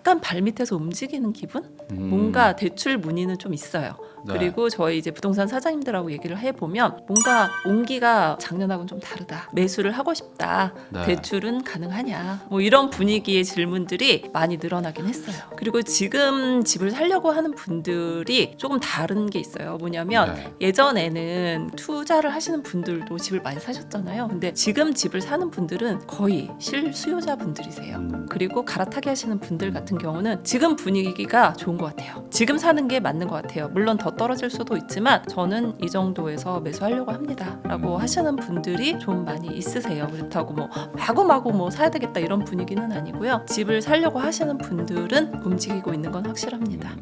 약간 발밑에서 움직이는 기분? 뭔가 대출 문의는 좀 있어요. 네. 그리고 저희 이제 부동산 사장님들하고 얘기를 해보면 뭔가 온기가 작년하고는 좀 다르다. 매수를 하고 싶다. 네. 대출은 가능하냐. 뭐 이런 분위기의 질문들이 많이 늘어나긴 했어요. 그리고 지금 집을 사려고 하는 분들이 조금 다른 게 있어요. 뭐냐면 네. 예전에는 투자를 하시는 분들도 집을 많이 사셨잖아요. 근데 지금 집을 사는 분들은 거의 실수요자분들이세요. 그리고 갈아타기 하시는 분들 같은 경우는 지금 분위기가 좋은 것 같아요. 지금 사는 게 맞는 것 같아요. 물론 더 떨어질 수도 있지만 저는 이 정도에서 매수하려고 합니다 라고 하시는 분들이 좀 많이 있으세요. 그렇다고 뭐 마구마구 뭐 사야 되겠다 이런 분위기는 아니고요. 집을 사려고 하시는 분들은 움직이고 있는 건 확실합니다.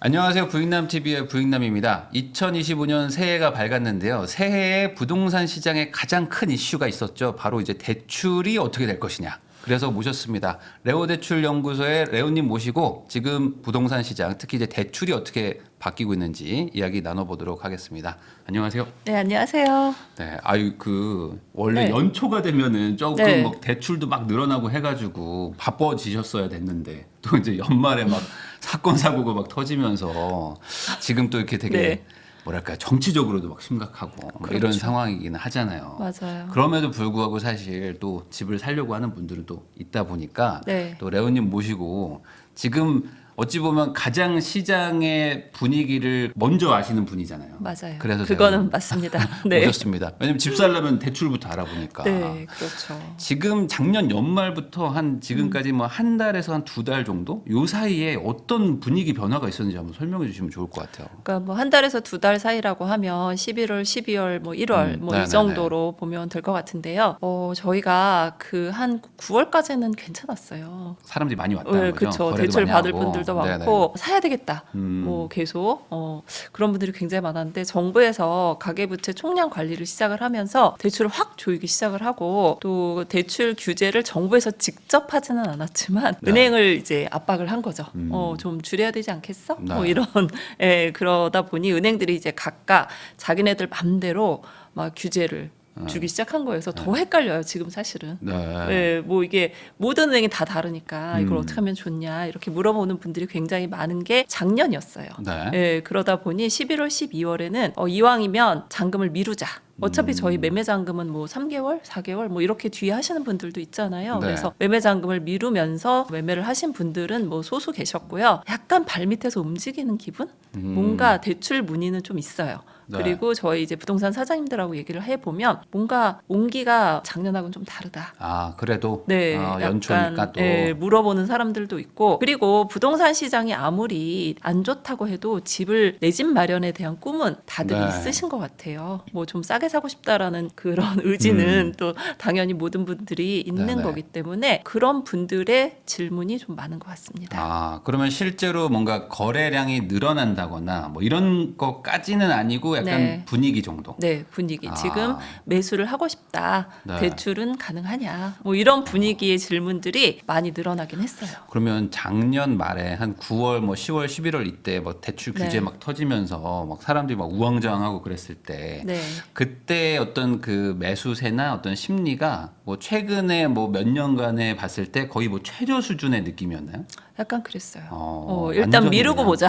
안녕하세요. 부익남TV의 부익남입니다. 2025년 새해가 밝았는데요. 새해에 부동산 시장에 가장 큰 이슈가 있었죠. 바로 이제 대출이 어떻게 될 것이냐. 그래서 모셨습니다. 레오대출연구소의 레오님 모시고 지금 부동산 시장, 특히 이제 대출이 어떻게 바뀌고 있는지 이야기 나눠보도록 하겠습니다. 안녕하세요. 네, 안녕하세요. 네, 원래 네. 연초가 되면은 조금 네. 뭐 대출도 막 늘어나고 해가지고 바빠지셨어야 됐는데 또 이제 연말에 막 사건 사고가 막 터지면서 지금 또 이렇게 되게 네. 뭐랄까 정치적으로도 막 심각하고 뭐 그렇죠. 이런 상황이긴 하잖아요. 맞아요. 그럼에도 불구하고 사실 또 집을 살려고 하는 분들은 또 있다 보니까 네. 또 레오님 모시고 지금 어찌 보면 가장 시장의 분위기를 먼저 아시는 분이잖아요. 맞아요. 그래서 그거는 제가 맞습니다. 네. 오셨습니다. 왜냐면 집 살려면 대출부터 알아보니까. 네, 그렇죠. 지금 작년 연말부터 한 지금까지 뭐 한 달에서 한 두 달 정도 요 사이에 어떤 분위기 변화가 있었는지 한번 설명해 주시면 좋을 것 같아요. 그러니까 뭐 한 달에서 두 달 사이라고 하면 11월, 12월, 뭐 1월 뭐 네네네. 이 정도로 보면 될 것 같은데요. 저희가 그 한 9월까지는 괜찮았어요. 사람들이 많이 왔다는 네, 거죠. 그렇죠. 거래도 대출 많이 받을 하고. 분들도 네네. 많고 사야 되겠다. 음. 뭐 계속 그런 분들이 굉장히 많았는데 정부에서 가계부채 총량 관리를 시작을 하면서 대출을 확 조이기 시작을 하고 또 대출 규제를 정부에서 직접 하지는 않았지만 네. 은행을 이제 압박을 한 거죠. 음. 좀 줄여야 되지 않겠어? 네. 뭐 이런 그러다 보니 은행들이 이제 각각 자기네들 맘대로 막 규제를 주기 시작한 거여서 더 헷갈려요. 지금 사실은. 네. 뭐 이게 모든 은행이 다 다르니까 이걸 음. 어떻게 하면 좋냐 이렇게 물어보는 분들이 굉장히 많은 게 작년이었어요. 네. 그러다 보니 11월, 12월에는 이왕이면 잔금을 미루자. 어차피 저희 매매 잔금은 뭐 3개월, 4개월 뭐 이렇게 뒤에 하시는 분들도 있잖아요. 네. 그래서 매매 잔금을 미루면서 매매를 하신 분들은 뭐 소수 계셨고요. 약간 발밑에서 움직이는 기분? 뭔가 대출 문의는 좀 있어요. 네. 그리고 저희 이제 부동산 사장님들하고 얘기를 해보면 뭔가 온기가 작년하고는 좀 다르다. 아 그래도 네, 연초니까 약간, 또 물어보는 사람들도 있고 그리고 부동산 시장이 아무리 안 좋다고 해도 집을 내 집 마련에 대한 꿈은 다들 네. 있으신 것 같아요. 뭐 좀 싸게 사고 싶다라는 그런 의지는 또 당연히 모든 분들이 있는 네네. 거기 때문에 그런 분들의 질문이 좀 많은 것 같습니다. 아, 그러면 실제로 뭔가 거래량이 늘어난다거나 뭐 이런 것까지는 아니고 약간 네. 분위기 정도. 네, 분위기. 아. 지금 매수를 하고 싶다. 네. 대출은 가능하냐. 뭐 이런 분위기의 질문들이 많이 늘어나긴 했어요. 그러면 작년 말에 한 9월, 뭐 10월, 11월 이때 뭐 대출 규제 네. 막 터지면서 막 사람들이 막 우왕좌왕하고 그랬을 때 네. 그때 어떤 그 매수세나 어떤 심리가 뭐 최근에 뭐 몇 년간에 봤을 때 거의 뭐 최저 수준의 느낌이었나요? 약간 그랬어요. 완전 일단 미루고 그냥. 보자.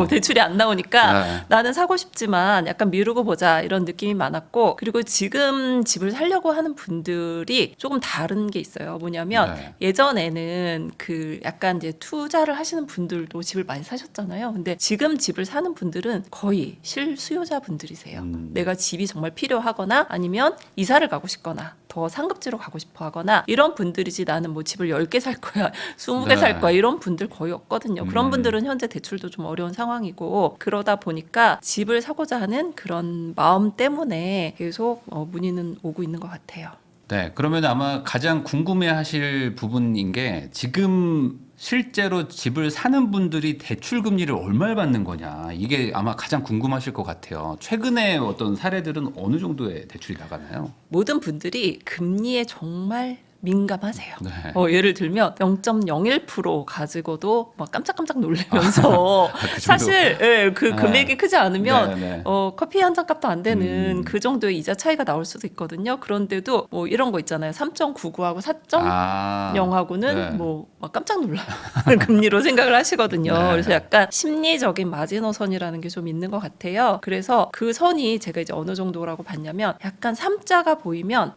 대출이 안 나오니까 네. 나는 사고 싶지만 약간 미루고 보자 이런 느낌이 많았고 그리고 지금 집을 사려고 하는 분들이 조금 다른 게 있어요. 뭐냐면 네. 예전에는 그 약간 이제 투자를 하시는 분들도 집을 많이 사셨잖아요. 근데 지금 집을 사는 분들은 거의 실수요자 분들이세요. 내가 집이 정말 필요하거나 아니면 이사를 가고 싶거나 더 상급지로 가고 싶어 하거나 이런 분들이지 나는 뭐 집을 10개 살 거야 20개 네. 살 거야 이런 분들 거의 없거든요. 그런 분들은 현재 대출도 좀 어려운 상황이고 그러다 보니까 집을 사고자 하는 그런 마음 때문에 계속 문의는 오고 있는 것 같아요. 네, 그러면 아마 가장 궁금해하실 부분인 게 지금 실제로 집을 사는 분들이 대출 금리를 얼마를 받는 거냐 이게 아마 가장 궁금하실 것 같아요. 최근에 어떤 사례들은 어느 정도의 대출이 나가나요? 모든 분들이 금리에 정말 민감하세요. 네. 예를 들면 0.01% 가지고도 막 깜짝깜짝 놀라면서 그 정도. 사실 그 네. 금액이 크지 않으면 네. 커피 한 잔 값도 안 되는 그 정도의 이자 차이가 나올 수도 있거든요. 그런데도 뭐 이런 거 있잖아요. 3.99하고 4.0하고는 네. 뭐 막 깜짝 놀라는 금리로 생각을 하시거든요. 네. 그래서 약간 심리적인 마지노선이라는 게 좀 있는 것 같아요. 그래서 그 선이 제가 이제 어느 정도라고 봤냐면 약간 3자가 보이면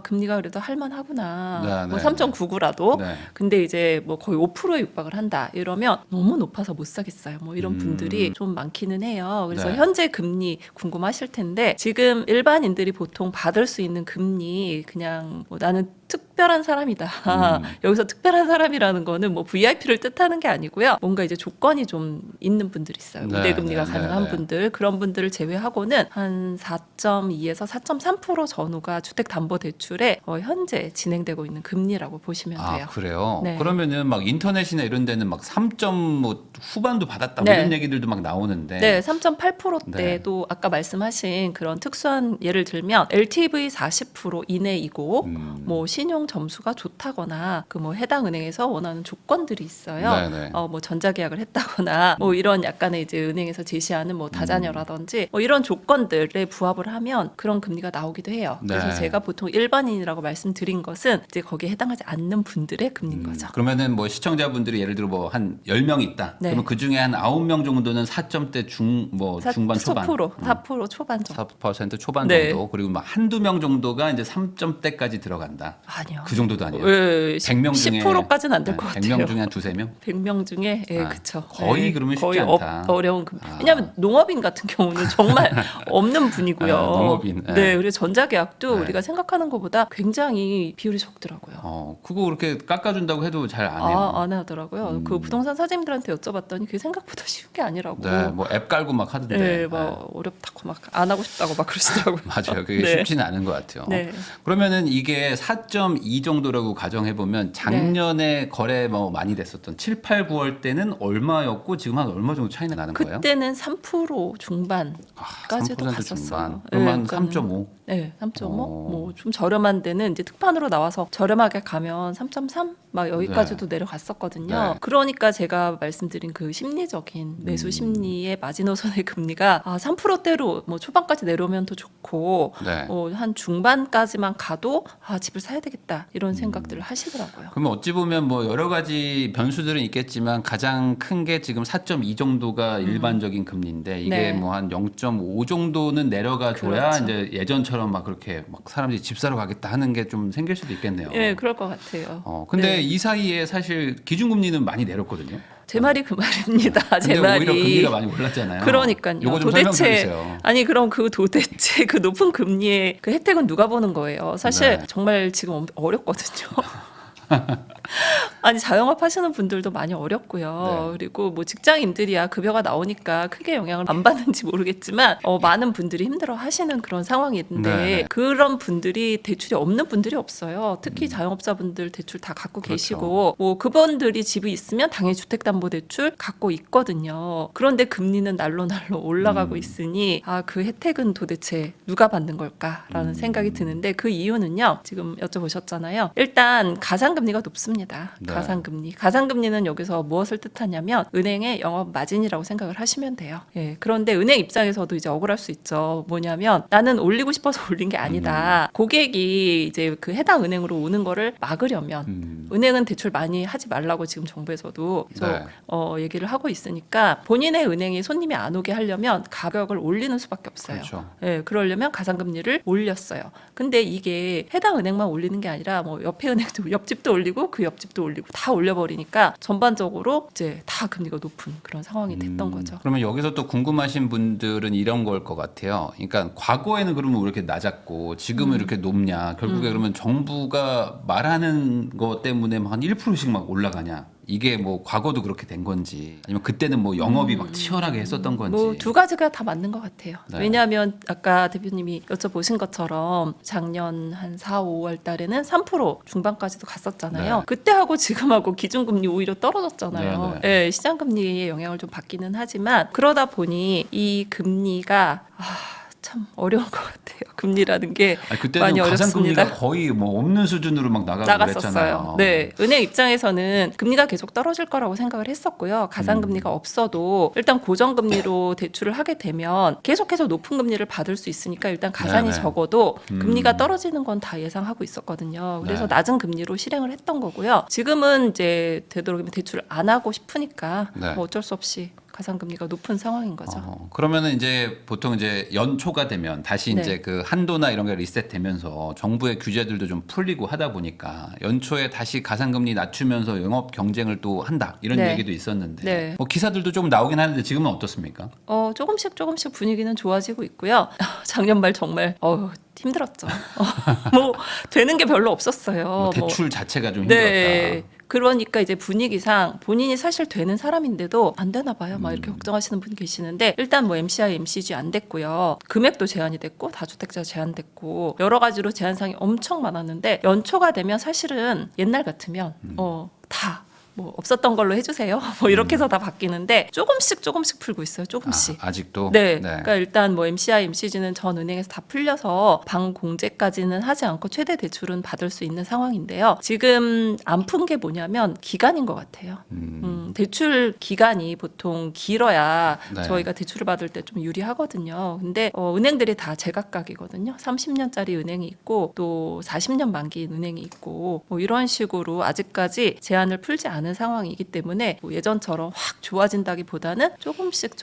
금리가 그래도 할만하구나. 네, 뭐 네. 3.99라도. 네. 근데 이제 뭐 거의 5%에 육박을 한다. 이러면 너무 높아서 못 사겠어요. 뭐 이런 분들이 좀 많기는 해요. 그래서 네. 현재 금리 궁금하실 텐데 지금 일반인들이 보통 받을 수 있는 금리 그냥 뭐 나는 특별한 사람이다. 여기서 특별한 사람이라는 거는 뭐 VIP를 뜻하는 게 아니고요. 뭔가 이제 조건이 좀 있는 분들이 있어요. 네, 우대금리가 네, 가능한 네. 분들. 그런 분들을 제외하고는 한 4.2에서 4.3% 전후가 주택담보대출에 현재 진행되고 있는 금리라고 보시면 돼요. 그래요? 네. 그러면은 막 인터넷이나 이런 데는 막 3점 뭐 후반도 받았다 뭐 네. 이런 얘기들도 막 나오는데. 네, 3.8%대도 아까 말씀하신 그런 특수한 예를 들면 LTV 40% 이내이고 뭐 신용 점수가 좋다거나 그 뭐 해당 은행에서 원하는 조건들이 있어요. 네네. 뭐 전자계약을 했다거나 뭐 이런 약간의 이제 은행에서 제시하는 뭐 다자녀라든지 뭐 이런 조건들에 부합을 하면 그런 금리가 나오기도 해요. 그래서 네. 제가 보통 일반인이라고 말씀드린 것은 이제 거기에 해당하지 않는 분들의 금리인 거죠. 그러면은 뭐 시청자분들이 예를 들어 뭐 한 10명 있다. 네. 그러면 그 중에 한 9명 정도는 4점대 중반 초반. 4% 초반 정도. 4% 초반 네. 정도. 그리고 막 한두 명 정도가 이제 3점대까지 들어간다. 아니요. 그 정도도 아니에요. 100명 100명 중에 10%까지는 안 될 것 같아요. 100명 중에 한 두세 명? 100명 중에 그쵸. 거의 그러면 쉽지 거의 않다. 어려운 왜냐하면 농업인 같은 경우는 정말 없는 분이고요. 농업인. 네, 그리고 전자계약도 네. 우리가 생각하는 것보다 굉장히 비율이 적더라고요. 그거 그렇게 깎아준다고 해도 잘 안 해요. 안 하더라고요. 그 부동산 사장님들한테 여쭤봤더니 그게 생각보다 쉬운 게 아니라고. 네, 뭐 앱 깔고 막 하던데. 네, 막 어렵다고 막 안 하고 싶다고 막 그러시더라고요. 맞아요. 그게 네. 쉽지는 않은 것 같아요. 네. 그러면은 이게 4.2 정도라고 가정해 보면 작년에 거래 뭐 많이 됐었던 7, 8, 9월 때는 얼마였고 지금 한 얼마 정도 차이가 나는 거예요? 그때는 3% 중반까지도 3% 갔었어요. 중반. 그러면 그러니까는 3.5. 네, 3.5. 뭐 좀 저렴한 데는 이제 특판으로 나와서 저렴하게 가면 3.3 막 여기까지도 내려갔었거든요. 네. 그러니까 제가 말씀드린 그 심리적인 매수 심리의 마지노선의 금리가 3%대로 뭐 초반까지 내려오면 더 좋고 네. 한 중반까지만 가도 집을 사야 되겠다 이런 생각들을 하시더라고요. 그러면 어찌 보면 뭐 여러 가지 변수들은 있겠지만 가장 큰 게 지금 4.2 정도가 일반적인 금리인데 이게 네. 뭐 한 0.5 정도는 내려가 줘야 그렇죠. 이제 예전처럼 막 그렇게 막 사람들이 집 사러 가겠다 하는 게 좀 생길 수도 있겠네요. 예, 그럴 것 같아요. 근데 네. 이 사이에 사실 기준금리는 많이 내렸거든요. 제 말이 그 말입니다. 제 근데 말이. 오히려 금리가 많이 올랐잖아요. 그러니까요. 요거 좀 설명 좀 해주세요. 아니 그럼 그 도대체 그 높은 금리의 그 혜택은 누가 보는 거예요? 사실 네. 정말 지금 어렵거든요. 아니 자영업 하시는 분들도 많이 어렵고요. 네. 그리고 뭐 직장인들이야 급여가 나오니까 크게 영향을 안 받는지 모르겠지만 많은 분들이 힘들어 하시는 그런 상황인데 네. 그런 분들이 대출이 없는 분들이 없어요. 특히 자영업자분들 대출 다 갖고 그렇죠. 계시고 뭐 그분들이 집이 있으면 당연히 주택담보대출 갖고 있거든요. 그런데 금리는 날로 올라가고 있으니 그 혜택은 도대체 누가 받는 걸까라는 생각이 드는데 그 이유는요. 지금 여쭤보셨잖아요. 일단 가상금리가 높습니다. 네. 가상금리는 여기서 무엇을 뜻하냐면 은행의 영업 마진이라고 생각을 하시면 돼요. 예, 그런데 은행 입장에서도 이제 억울할 수 있죠. 뭐냐면 나는 올리고 싶어서 올린 게 아니다. 고객이 이제 그 해당 은행으로 오는 거를 막으려면 은행은 대출 많이 하지 말라고 지금 정부에서도 계속 얘기를 하고 있으니까 본인의 은행에 손님이 안 오게 하려면 가격을 올리는 수밖에 없어요. 그렇죠. 예, 그러려면 가상금리를 올렸어요. 근데 이게 해당 은행만 올리는 게 아니라 뭐 옆에 은행도 옆집도 올리고 그 옆집도 올리고 다 올려버리니까 전반적으로 이제 다 금리가 높은 그런 상황이 됐던 거죠. 그러면 여기서 또 궁금하신 분들은 이런 걸 것 같아요. 그러니까 과거에는 그러면 왜 이렇게 낮았고 지금은 이렇게 높냐? 결국에 그러면 정부가 말하는 거 때문에 한 1%씩 막 올라가냐? 이게 뭐 과거도 그렇게 된 건지 아니면 그때는 뭐 영업이 막 치열하게 했었던 건지. 뭐 두 가지가 다 맞는 것 같아요. 네. 왜냐하면 아까 대표님이 여쭤보신 것처럼 작년 한 4, 5월 달에는 3% 중반까지도 갔었잖아요. 네. 그때하고 지금하고 기준금리 오히려 떨어졌잖아요. 네, 네, 시장금리의 영향을 좀 받기는 하지만 그러다 보니 이 금리가 참 어려운 것 같아요. 금리라는 게 그때는 많이 가상금리가 어렵습니다. 거의 뭐 없는 수준으로 막 나갔었어요. 나갔었어요. 네, 은행 입장에서는 금리가 계속 떨어질 거라고 생각을 했었고요. 가상금리가 없어도 일단 고정금리로 대출을 하게 되면 계속해서 높은 금리를 받을 수 있으니까 일단 가산이 네네. 적어도 금리가 떨어지는 건 다 예상하고 있었거든요. 그래서 네. 낮은 금리로 실행을 했던 거고요. 지금은 이제 되도록이면 대출을 안 하고 싶으니까 네. 뭐 어쩔 수 없이 가상금리가 높은 상황인 거죠. 그러면은 이제 보통 이제 연초가 되면 다시 네. 이제 그 한도나 이런 게 리셋되면서 정부의 규제들도 좀 풀리고 하다 보니까 연초에 다시 가상금리 낮추면서 영업 경쟁을 또 한다 이런 네. 얘기도 있었는데 네. 뭐 기사들도 좀 나오긴 하는데 지금은 어떻습니까? 조금씩 분위기는 좋아지고 있고요. 작년 말 정말 힘들었죠. 뭐 되는 게 별로 없었어요. 뭐 대출 자체가 좀 힘들었다. 네. 그러니까 이제 분위기상 본인이 사실 되는 사람인데도 안 되나 봐요. 막 이렇게 걱정하시는 분 계시는데 일단 뭐 MCI, MCG 안 됐고요. 금액도 제한이 됐고 다주택자 제한됐고 여러 가지로 제한사항이 엄청 많았는데 연초가 되면 사실은 옛날 같으면 다 뭐 없었던 걸로 해주세요. 뭐 이렇게 해서 다 바뀌는데 조금씩 풀고 있어요. 조금씩. 아직도. 네. 그러니까 일단 뭐 MCI, MCG는 전 은행에서 다 풀려서 방공제까지는 하지 않고 최대 대출은 받을 수 있는 상황인데요. 지금 안 푼 게 뭐냐면 기간인 것 같아요. 대출 기간이 보통 길어야 네. 저희가 대출을 받을 때 좀 유리하거든요. 근데 은행들이 다 제각각이거든요. 30년짜리 은행이 있고 또 40년 만기인 은행이 있고 뭐 이런 식으로 아직까지 제한을 풀지 않은 상황이기 때문에 뭐 예전처럼 확 좋아진다기보다는 조금씩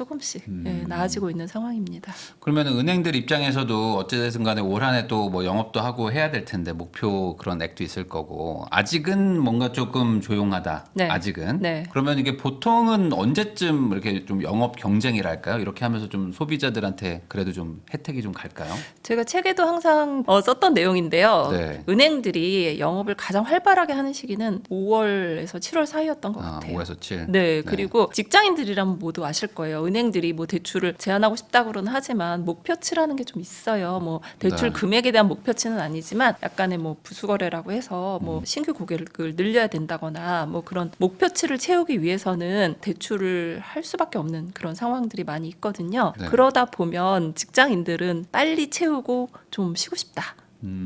나아지고 있는 상황입니다. 그러면 은행들 입장에서도 어찌됐든 간에 올 한 해 또 뭐 영업도 하고 해야 될 텐데 목표 그런 액도 있을 거고 아직은 뭔가 조금 조용하다. 네. 아직은. 네. 그러면 이게 보통은 언제쯤 이렇게 좀 영업 경쟁이랄까요? 이렇게 하면서 좀 소비자들한테 그래도 좀 혜택이 좀 갈까요? 제가 책에도 항상 썼던 내용인데요. 네. 은행들이 영업을 가장 활발하게 하는 시기는 5월에서 7월 사이였던 것 같아요. 5에서 7. 네, 그리고 직장인들이라면 모두 아실 거예요. 은행들이 뭐 대출을 제한하고 싶다고는 하지만 목표치라는 게 좀 있어요. 뭐 대출 네. 금액에 대한 목표치는 아니지만 약간의 뭐 부수거래라고 해서 뭐 신규 고객을 늘려야 된다거나 뭐 그런 목표치를 채우기 위해서는 대출을 할 수밖에 없는 그런 상황들이 많이 있거든요. 네. 그러다 보면 직장인들은 빨리 채우고 좀 쉬고 싶다.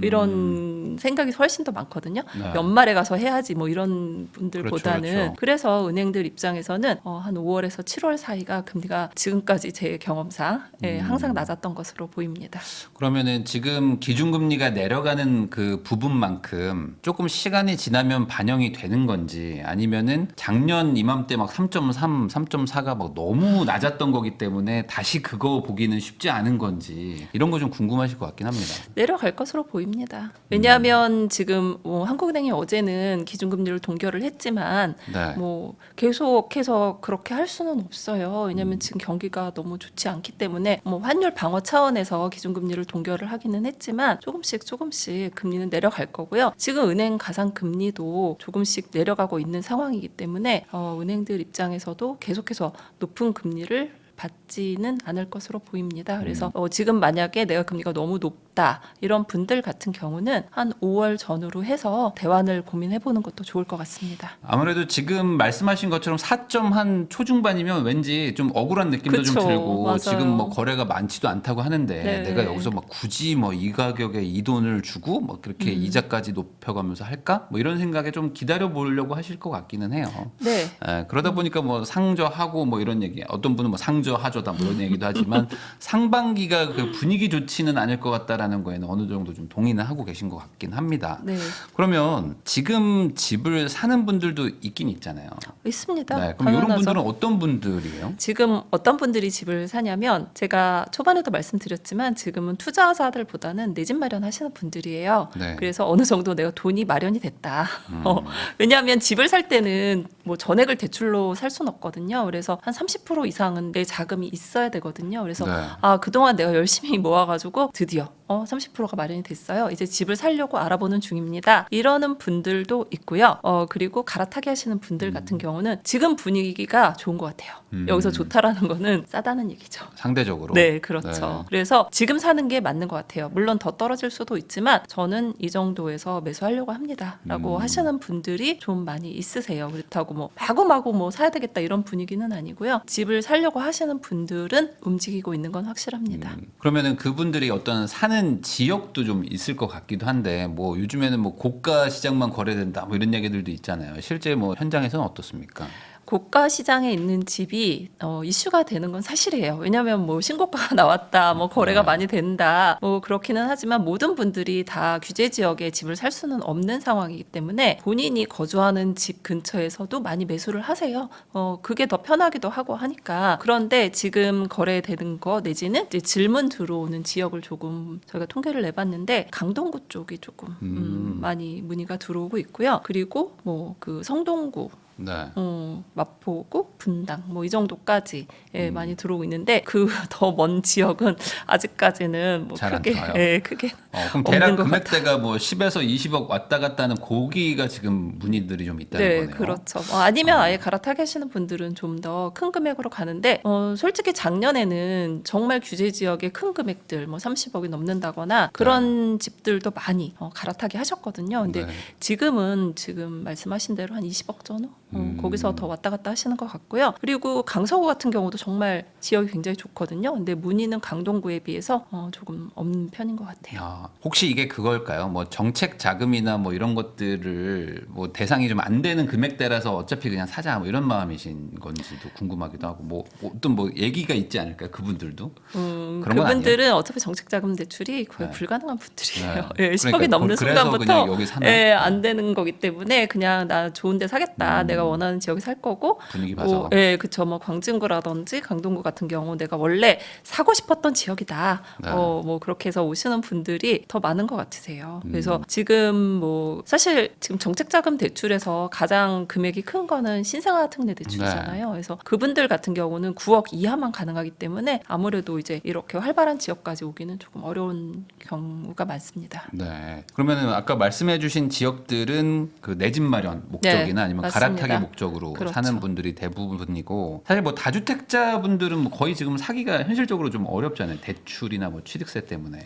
이런 생각이 훨씬 더 많거든요. 네. 연말에 가서 해야지 뭐 이런 분들보다는 그렇죠. 그래서 은행들 입장에서는 한 5월에서 7월 사이가 금리가 지금까지 제 경험상 항상 낮았던 것으로 보입니다. 그러면은 지금 기준금리가 내려가는 그 부분만큼 조금 시간이 지나면 반영이 되는 건지 아니면은 작년 이맘때 막 3.3, 3.4가 막 너무 낮았던 거기 때문에 다시 그거 보기는 쉽지 않은 건지 이런 거 좀 궁금하실 것 같긴 합니다. 내려갈 것으로 보입니다. 왜냐하면 지금 한국은행이 어제는 기준금리를 동결을 했지만 네. 뭐 계속해서 그렇게 할 수는 없어요. 왜냐하면 지금 경기가 너무 좋지 않기 때문에 뭐 환율 방어 차원에서 기준금리를 동결을 하기는 했지만 조금씩 금리는 내려갈 거고요. 지금 은행 가상 금리도 조금씩 내려가고 있는 상황이기 때문에 은행들 입장에서도 계속해서 높은 금리를 받지는 않을 것으로 보입니다. 그래서 지금 만약에 내가 금리가 너무 높다 이런 분들 같은 경우는 한 5월 전후로 해서 대환을 고민해보는 것도 좋을 것 같습니다. 아무래도 지금 말씀하신 것처럼 4점 한 초중반이면 왠지 좀 억울한 느낌도 그쵸, 좀 들고 맞아요. 지금 뭐 거래가 많지도 않다고 하는데 네. 내가 여기서 막 굳이 뭐 이 가격에 이 돈을 주고 뭐 그렇게 이자까지 높여가면서 할까? 뭐 이런 생각에 좀 기다려 보려고 하실 것 같기는 해요. 네. 그러다 보니까 뭐 상저하고 뭐 이런 얘기 어떤 분은 뭐 상저하저다 뭐 이런 얘기도 하지만 상반기가 그 분위기 좋지는 않을 것 같다라는 거에는 어느 정도 좀 동의는 하고 계신 것 같긴 합니다. 네. 그러면 지금 집을 사는 분들도 있긴 있잖아요. 있습니다. 네, 그럼 이런 당연하죠. 분들은 어떤 분들이에요? 지금 어떤 분들이 집을 사냐면 제가 초반에도 말씀드렸지만 지금은 투자자들보다는 내 집 마련하시는 분들이에요. 네. 그래서 어느 정도 내가 돈이 마련이 됐다. 왜냐하면 집을 살 때는 뭐 전액을 대출로 살 수는 없거든요. 그래서 한 30% 이상은 내 자금이 있어야 되거든요. 그래서 네. 그동안 내가 열심히 모아가지고 드디어 30%가 마련이 됐어요. 이제 집을 살려고 알아보는 중입니다. 이러는 분들도 있고요. 그리고 갈아타기 하시는 분들 같은 경우는 지금 분위기가 좋은 것 같아요. 여기서 좋다라는 거는 싸다는 얘기죠. 상대적으로. 네, 그렇죠. 네. 그래서 지금 사는 게 맞는 것 같아요. 물론 더 떨어질 수도 있지만 저는 이 정도에서 매수하려고 합니다라고 하시는 분들이 좀 많이 있으세요. 그렇다고 뭐 마구마구 뭐 사야 되겠다 이런 분위기는 아니고요. 집을 살려고 하시는 분들은 움직이고 있는 건 확실합니다. 그러면은 그분들이 어떤 사는 거래되는 지역도 좀 있을 것 같기도 한데 뭐 요즘에는 뭐 고가 시장만 거래된다 뭐 이런 얘기들도 있잖아요. 실제 뭐 현장에서는 어떻습니까? 고가 시장에 있는 집이 이슈가 되는 건 사실이에요. 왜냐하면 뭐 신고가가 나왔다, 뭐 거래가 네. 많이 된다, 뭐 그렇기는 하지만 모든 분들이 다 규제 지역에 집을 살 수는 없는 상황이기 때문에 본인이 거주하는 집 근처에서도 많이 매수를 하세요. 그게 더 편하기도 하고 하니까. 그런데 지금 거래되는 거 내지는 이제 질문 들어오는 지역을 조금 저희가 통계를 내봤는데 강동구 쪽이 조금 많이 문의가 들어오고 있고요. 그리고 뭐 그 성동구 네. 마포구, 분당 뭐 이 정도까지 많이 들어오고 있는데 그 더 먼 지역은 아직까지는 뭐 잘안 크게 나와요? 크게 그럼 없는 대략 것 금액대가 뭐 10에서 20억 왔다 갔다 하는 고기가 지금 문의들이 좀 있다는 네, 거네요. 그렇죠. 아니면 아예 갈아타기 하시는 분들은 좀 더 큰 금액으로 가는데 솔직히 작년에는 정말 규제 지역의 큰 금액들 뭐 30억이 넘는다거나 그런 집들도 많이 갈아타기 하셨거든요. 근데 네. 지금 말씀하신 대로 한 20억 전후 거기서 더 왔다 갔다 하시는 것 같고요. 그리고 강서구 같은 경우도 정말 지역이 굉장히 좋거든요. 근데 문의는 강동구에 비해서 조금 없는 편인 것 같아요. 혹시 이게 그걸까요? 뭐 정책 자금이나 뭐 이런 것들을 뭐 대상이 좀 안 되는 금액대라서 어차피 그냥 사자 뭐 이런 마음이신 건지도 궁금하기도 하고 뭐 어떤 뭐 얘기가 있지 않을까요? 그분들도 그런 건 아니에요? 그분들은 어차피 정책자금 대출이 거의 네. 불가능한 분들이에요. 네. 예, 10억이 그러니까 넘는 그래서 순간부터 그냥 여기 사나? 안 되는 거기 때문에 그냥 나 좋은 데 사겠다. 내가 원하는 지역에 살 거고 분위기 봐서. 그쵸. 뭐 광진구라든지 강동구 같은 경우 내가 원래 사고 싶었던 지역이다. 네. 뭐 그렇게 해서 오시는 분들이 더 많은 것 같으세요. 그래서 지금 뭐 사실 지금 정책자금 대출에서 가장 금액이 큰 거는 신생아 특례 대출이잖아요. 그래서 그분들 같은 경우는 9억 이하만 가능하기 때문에 아무래도 이제 이렇게 활발한 지역까지 오기는 조금 어려운 경우가 많습니다. 네. 그러면은 아까 말씀해주신 지역들은 그 내 집 마련 목적이나 네, 아니면 맞습니다. 갈아타기 목적으로 그렇죠. 사는 분들이 대부분이고 사실 뭐 다주택자 분들은 뭐 거의 지금 사기가 현실적으로 좀 어렵잖아요. 대출이나 뭐 취득세 때문에.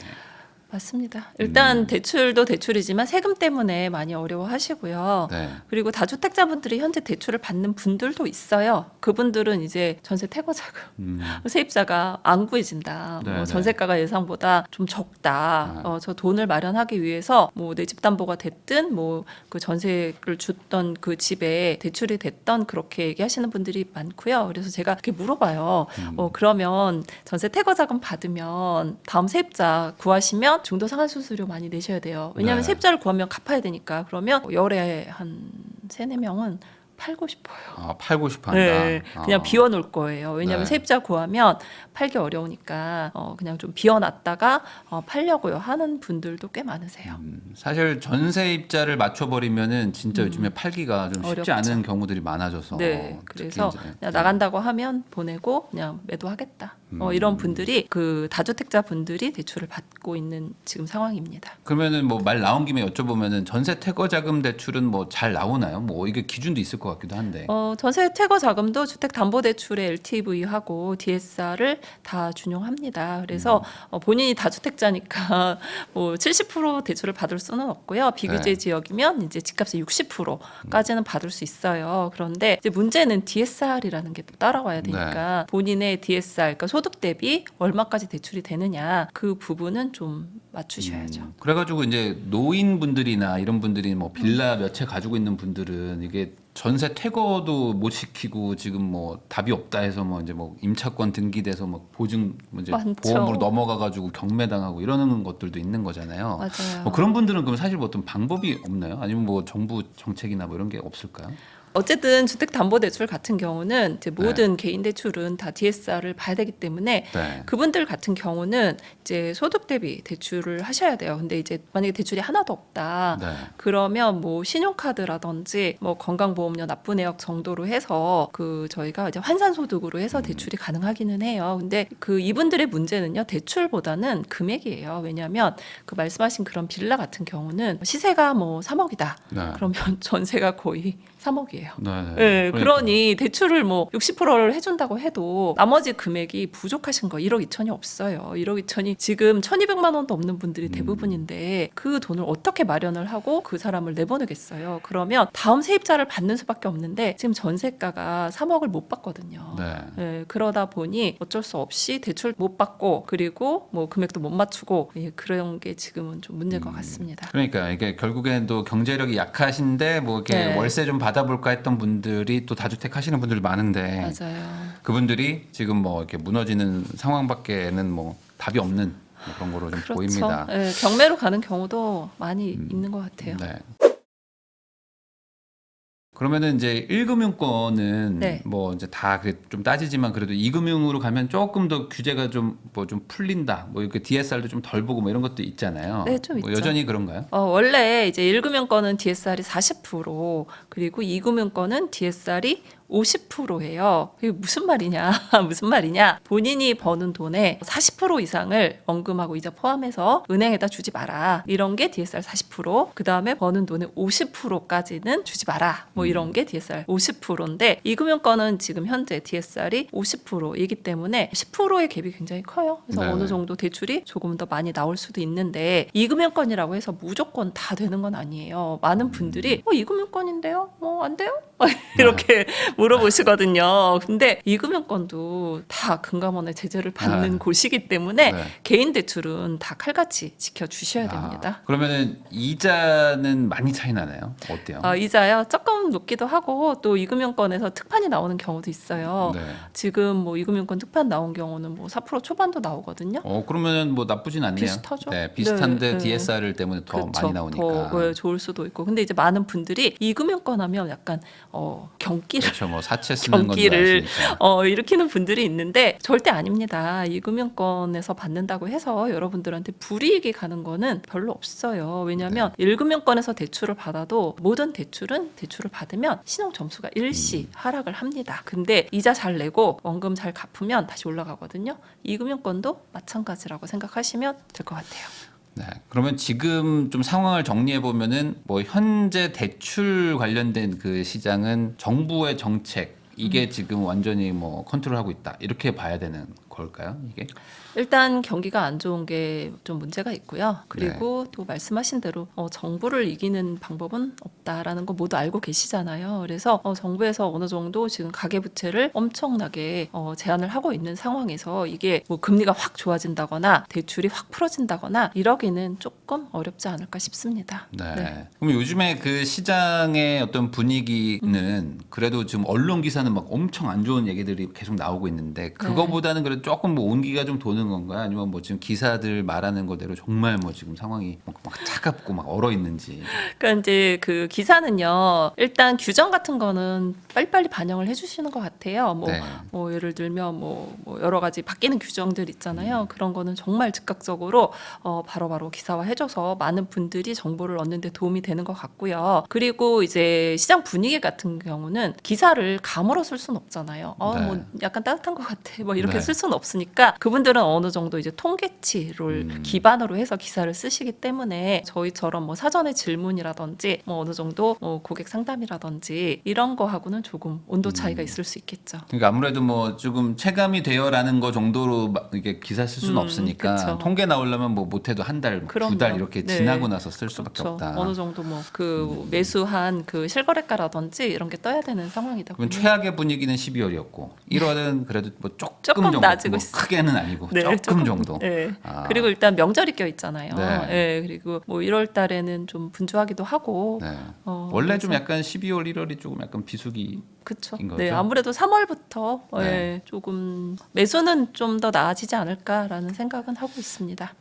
맞습니다. 일단 대출도 대출이지만 세금 때문에 많이 어려워하시고요. 네. 그리고 다주택자분들이 현재 대출을 받는 분들도 있어요. 그분들은 이제 전세 퇴거자금 세입자가 안 구해진다. 네, 뭐 네. 전세가가 예상보다 좀 적다. 저 돈을 마련하기 위해서 뭐 내 집 담보가 됐든 뭐 그 전세를 줬던 그 집에 대출이 됐던 그렇게 얘기하시는 분들이 많고요. 그래서 제가 이렇게 물어봐요. 그러면 전세 퇴거자금 받으면 다음 세입자 구하시면 중도 상환 수수료 많이 내셔야 돼요. 왜냐하면 네. 세입자를 구하면 갚아야 되니까. 그러면 열에 한 3-4명은 팔고 싶어요. 팔고 싶어 한다. 네, 그냥 비워놓을 거예요. 왜냐하면 네. 세입자 구하면 팔기 어려우니까 그냥 좀 비워놨다가 팔려고요 하는 분들도 꽤 많으세요. 사실 전세입자를 맞춰버리면은 진짜 요즘에 팔기가 좀 쉽지 어렵죠. 않은 경우들이 많아져서. 네, 특히 그래서 이제 그냥 나간다고 하면 보내고 그냥 매도하겠다. 이런 분들이 그 다주택자 분들이 대출을 받고 있는 지금 상황입니다. 그러면은 뭐 말 나온 김에 여쭤보면은 전세 퇴거자금 대출은 뭐 잘 나오나요? 뭐 이게 기준도 있을 것 같기도 한데. 전세 퇴거 자금도 주택담보대출의 LTV하고 DSR을 다 준용합니다. 그래서 본인이 다주택자니까 뭐 70% 대출을 받을 수는 없고요. 비규제 네. 지역이면 이제 집값의 60%까지는 받을 수 있어요. 그런데 이제 문제는 DSR이라는 게 또 따라와야 되니까 본인의 DSR, 그러니까 소득 대비 얼마까지 대출이 되느냐 그 부분은 좀 맞추셔야죠. 그래가지고 이제 노인분들이나 이런 분들이 뭐 빌라 몇 채 가지고 있는 분들은 이게 전세 퇴거도 못 시키고 지금 뭐 답이 없다 해서 뭐 이제 뭐 임차권 등기돼서 뭐 보증 뭐 이제 많죠. 보험으로 넘어가가지고 경매당하고 이러는 것들도 있는 거잖아요. 맞아요. 뭐 그런 분들은 그럼 사실 뭐 어떤 방법이 없나요? 아니면 뭐 정부 정책이나 뭐 이런 게 없을까요? 어쨌든 주택담보대출 같은 경우는 이제 모든 개인 대출은 다 DSR을 봐야 되기 때문에 네. 그분들 같은 경우는 이제 소득 대비 대출을 하셔야 돼요. 근데 이제 만약에 대출이 하나도 없다. 네. 그러면 뭐 신용카드라든지 뭐 건강보험료 납부내역 정도로 해서 그 저희가 이제 환산소득으로 해서 대출이 가능하기는 해요. 근데 그 이분들의 문제는요 대출보다는 금액이에요. 왜냐하면 그 말씀하신 그런 빌라 같은 경우는 시세가 뭐 3억이다. 네. 그러면 전세가 거의 3억이에요. 돼요. 네. 네, 그러니까. 그러니 대출을 뭐 60%를 해준다고 해도 나머지 금액이 부족하신 거 1억 2천이 없어요. 1억 2천이 지금 1,200만 원도 없는 분들이 대부분인데 그 돈을 어떻게 마련을 하고 그 사람을 내보내겠어요. 그러면 다음 세입자를 받는 수밖에 없는데 지금 전세가가 3억을 못 받거든요. 네. 네, 그러다 보니 어쩔 수 없이 대출 못 받고 그리고 뭐 금액도 못 맞추고 예, 그런 게 지금은 좀 문제인 것 같습니다. 그러니까 이게 결국엔 또 경제력이 약하신데 뭐 이렇게 네. 월세 좀 받아볼까 했던 분들이 또 다주택 하시는 분들 많은데 맞아요. 그분들이 지금 뭐 이렇게 무너지는 상황밖에는 뭐 답이 없는 뭐 그런 거로 좀 그렇죠. 보입니다. 예, 경매로 가는 경우도 많이 있는 것 같아요. 네. 그러면은 이제 1금융권은 네. 뭐 이제 다 좀 따지지만 그래도 2금융으로 가면 조금 더 규제가 좀 뭐 좀 풀린다. 뭐 이렇게 DSR도 좀 덜 보고 뭐 이런 것도 있잖아요. 네, 좀 뭐 있죠. 여전히 그런가요? 원래 이제 1금융권은 DSR이 40% 그리고 2금융권은 DSR이 50%예요. 이게 무슨 말이냐? 무슨 말이냐? 본인이 버는 돈의 40% 이상을 원금하고 이자 포함해서 은행에다 주지 마라. 이런 게 DSR 40%. 그다음에 버는 돈의 50%까지는 주지 마라. 뭐 이런 게 DSR 50%인데 이금융권은 지금 현재 DSR이 50%이기 때문에 10%의 갭이 굉장히 커요. 그래서 네. 어느 정도 대출이 조금 더 많이 나올 수도 있는데 이금융권이라고 해서 무조건 다 되는 건 아니에요. 많은 분들이 이금융권인데요? 뭐 안 돼요? 이렇게 물어보시거든요. 근데 이금융권도 다 금감원의 제재를 받는 네. 곳이기 때문에 네. 개인 대출은 다 칼같이 지켜주셔야 됩니다. 그러면은 이자는 많이 차이 나나요? 어때요? 이자요 조금 높기도 하고 또 이금융권에서 특판이 나오는 경우도 있어요. 네. 지금 뭐 이금융권 특판 나온 경우는 뭐 4% 초반도 나오거든요. 그러면은 뭐 나쁘진 않네요. 비슷하죠? 네, 비슷한데 네, 네. DSR 때문에 더 그렇죠. 많이 나오니까. 더 좋을 수도 있고. 근데 이제 많은 분들이 이금융권 하면 약간 경기를 그렇죠. 뭐 사채 쓰는 건줄 경기를 아시니까. 일으키는 분들이 있는데 절대 아닙니다. 이금융권에서 받는다고 해서 여러분들한테 불이익이 가는 거는 별로 없어요. 왜냐하면 1금융권에서 대출을 받아도 모든 대출은 대출을 받으면 신용 점수가 일시 하락을 합니다. 근데 이자 잘 내고 원금 잘 갚으면 다시 올라가거든요. 이금융권도 마찬가지라고 생각하시면 될 것 같아요. 네. 그러면 지금 좀 상황을 정리해 보면은 뭐 현재 대출 관련된 그 시장은 정부의 정책 이게 지금 완전히 뭐 컨트롤하고 있다. 이렇게 봐야 되는 걸까요? 이게? 일단 경기가 안 좋은 게 좀 문제가 있고요. 그리고 또 말씀하신 대로 정부를 이기는 방법은 없다라는 거 모두 알고 계시잖아요. 그래서 정부에서 어느 정도 지금 가계부채를 엄청나게 제한을 하고 있는 상황에서 이게 뭐 금리가 확 좋아진다거나 대출이 확 풀어진다거나 이러기는 조금 어렵지 않을까 싶습니다. 네. 그럼 요즘에 그 시장의 어떤 분위기는 그래도 지금 언론 기사는 막 엄청 안 좋은 얘기들이 계속 나오고 있는데 그거보다는 그래도 조금 뭐 온기가 좀 도는 건가요? 아니면 뭐 지금 기사들 말하는 거대로 정말 뭐 지금 상황이 막 차갑고 막 얼어 있는지. 그러니까 이제 그 기사는요. 일단 규정 같은 거는 빨리빨리 반영을 해주시는 것 같아요. 네. 뭐 예를 들면 뭐 여러 가지 바뀌는 규정들 있잖아요. 그런 거는 정말 즉각적으로 바로바로 기사화해줘서 많은 분들이 정보를 얻는 데 도움이 되는 것 같고요. 그리고 이제 시장 분위기 같은 경우는 기사를 감으로 쓸 수는 없잖아요. 네. 뭐 약간 따뜻한 것 같아. 뭐 이렇게 네. 쓸 수는 없으니까 그분들은 어느 정도 이제 통계치를 기반으로 해서 기사를 쓰시기 때문에 저희처럼 뭐 사전에 질문이라든지 뭐 어느 정도 뭐 고객 상담이라든지 이런 거하고는 조금 온도 차이가 있을 수 있겠죠. 그러니까 아무래도 뭐 조금 체감이 되어라는 거 정도로 막 이게 기사 쓸 수는 없으니까 그쵸. 통계 나오려면 뭐 못해도 한 달, 그럼요. 두 달 이렇게 네. 지나고 나서 쓸 수밖에 그렇죠. 없다. 어느 정도 뭐 그 매수한 그 실거래가라든지 이런 게 떠야 되는 상황이다 그러면 보니 최악의 분위기는 12월이었고 1월은 그래도 뭐 조금 조금 정도 낮아지고 뭐 있어요. 크게는 아니고 네, 조금 정도. 네. 아. 그리고 일단 명절이 껴 있잖아요. 네. 네. 그리고 뭐 1월 달에는 좀 분주하기도 하고. 네. 원래 그래서 좀 약간 12월, 1월이 조금 약간 비수기. 그쵸. 인 거죠? 네, 아무래도 3월부터 네. 조금 매수는 좀 더 나아지지 않을까라는 생각은 하고 있습니다.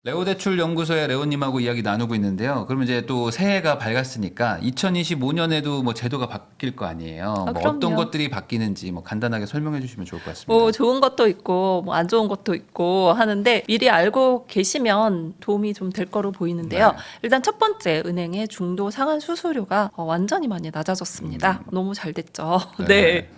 레오대출연구소의 레오님하고 이야기 나누고 있는데요. 그럼 이제 또 새해가 밝았으니까 2025년에도 뭐 제도가 바뀔 거 아니에요. 뭐 그럼요. 어떤 것들이 바뀌는지 뭐 간단하게 설명해 주시면 좋을 것 같습니다. 뭐 좋은 것도 있고 뭐 안 좋은 것도 있고 하는데 미리 알고 계시면 도움이 좀 될 거로 보이는데요. 네. 일단 첫 번째 은행의 중도 상환 수수료가 완전히 많이 낮아졌습니다. 너무 잘 됐죠. 네. 네.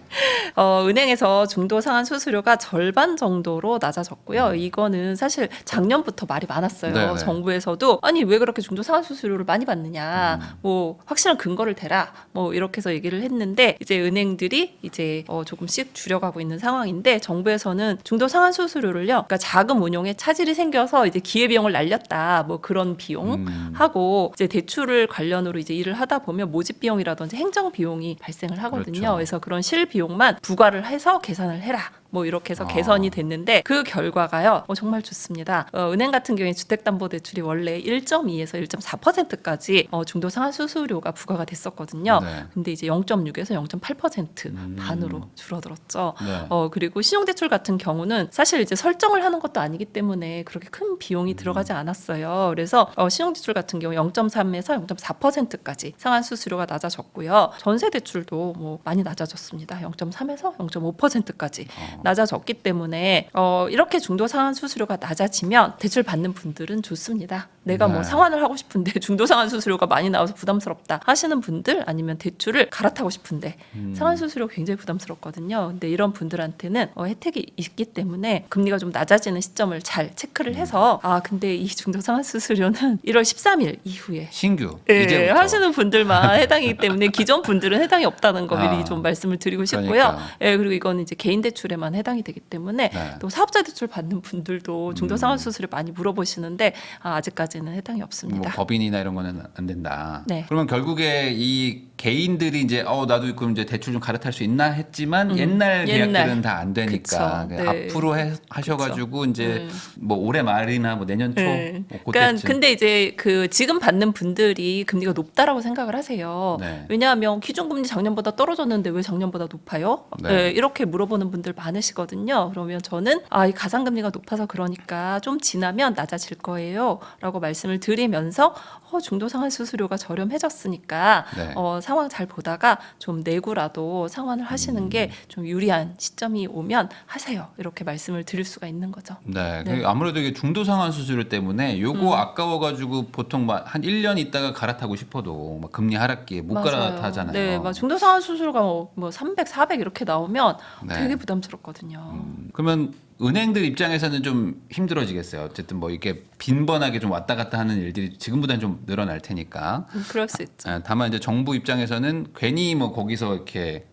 은행에서 중도 상환 수수료가 절반 정도로 낮아졌고요. 이거는 사실 작년부터 말이 많았어요. 네네. 정부에서도 아니 왜 그렇게 중도 상환 수수료를 많이 받느냐, 뭐 확실한 근거를 대라, 뭐 이렇게 해서 얘기를 했는데 이제 은행들이 이제 조금씩 줄여가고 있는 상황인데 정부에서는 중도 상환 수수료를요, 그러니까 자금 운용에 차질이 생겨서 이제 기회비용을 날렸다, 뭐 그런 비용 하고 이제 대출을 관련으로 이제 일을 하다 보면 모집 비용이라든지 행정 비용이 발생을 하거든요. 그렇죠. 그래서 그런 실 비용만 부과를 해서 계산을 해라. 뭐 이렇게 해서 개선이 됐는데 그 결과가요 정말 좋습니다. 은행 같은 경우에 주택담보대출이 원래 1.2에서 1.4%까지 중도 상환 수수료가 부과가 됐었거든요. 네. 근데 이제 0.6에서 0.8% 반으로 줄어들었죠. 네. 그리고 신용대출 같은 경우는 사실 이제 설정을 하는 것도 아니기 때문에 그렇게 큰 비용이 들어가지 않았어요. 그래서 신용대출 같은 경우 0.3에서 0.4%까지 상환 수수료가 낮아졌고요. 전세대출도 뭐 많이 낮아졌습니다. 0.3에서 0.5%까지 낮아졌기 때문에 이렇게 중도 상환 수수료가 낮아지면 대출 받는 분들은 좋습니다. 내가 뭐 네. 상환을 하고 싶은데 중도 상환 수수료가 많이 나와서 부담스럽다 하시는 분들, 아니면 대출을 갈아타고 싶은데 상환 수수료 굉장히 부담스럽거든요. 근데 이런 분들한테는 혜택이 있기 때문에 금리가 좀 낮아지는 시점을 잘 체크를 해서 근데 이 중도 상환 수수료는 1월 13일 이후에 신규 예, 이제부터 하시는 분들만 해당이기 때문에 기존 분들은 해당이 없다는 거 미리 좀 말씀을 드리고 싶고요. 그러니까. 예, 그리고 이거는 이제 개인 대출에만 해당이 되기 때문에 네. 또 사업자 대출 받는 분들도 중도 상환 수수료 많이 물어보시는데 아직까지는 해당이 뭐 없습니다. 법인이나 이런 거는 안 된다. 네. 그러면 결국에 이 개인들이 이제 나도 그럼 이제 대출 좀 갈아탈 수 있나 했지만 옛날 계약들은 다 안 되니까 그쵸. 네. 앞으로 하셔가지고 이제 뭐 올해 말이나 뭐 내년 초 네. 뭐 그러니까 그때쯤. 근데 이제 그 지금 받는 분들이 금리가 높다라고 생각을 하세요. 네. 왜냐하면 기준금리 작년보다 떨어졌는데 왜 작년보다 높아요? 네. 네, 이렇게 물어보는 분들 많으시거든요. 그러면 저는 이 가상금리가 높아서 그러니까 좀 지나면 낮아질 거예요라고 말씀을 드리면서 중도 상환 수수료가 저렴해졌으니까 네. 상황 잘 보다가 좀 내고라도 상환을 하시는 게 좀 유리한 시점이 오면 하세요. 이렇게 말씀을 드릴 수가 있는 거죠. 네, 네. 아무래도 이게 중도 상환 수수료 때문에 요거 아까워가지고 보통 막 한 1년 있다가 갈아타고 싶어도 막 금리 하락기에 못 맞아요. 갈아타잖아요. 네, 막 중도 상환 수수료가 뭐 300, 400 이렇게 나오면 네. 되게 부담스럽거든요. 그러면 은행들 입장에서는 좀 힘들어지겠어요. 어쨌든 뭐 이렇게 빈번하게 좀 왔다 갔다 하는 일들이 지금보다는 좀 늘어날 테니까. 그럴 수 있죠. 다만 이제 정부 입장에서는 괜히 뭐 거기서 이렇게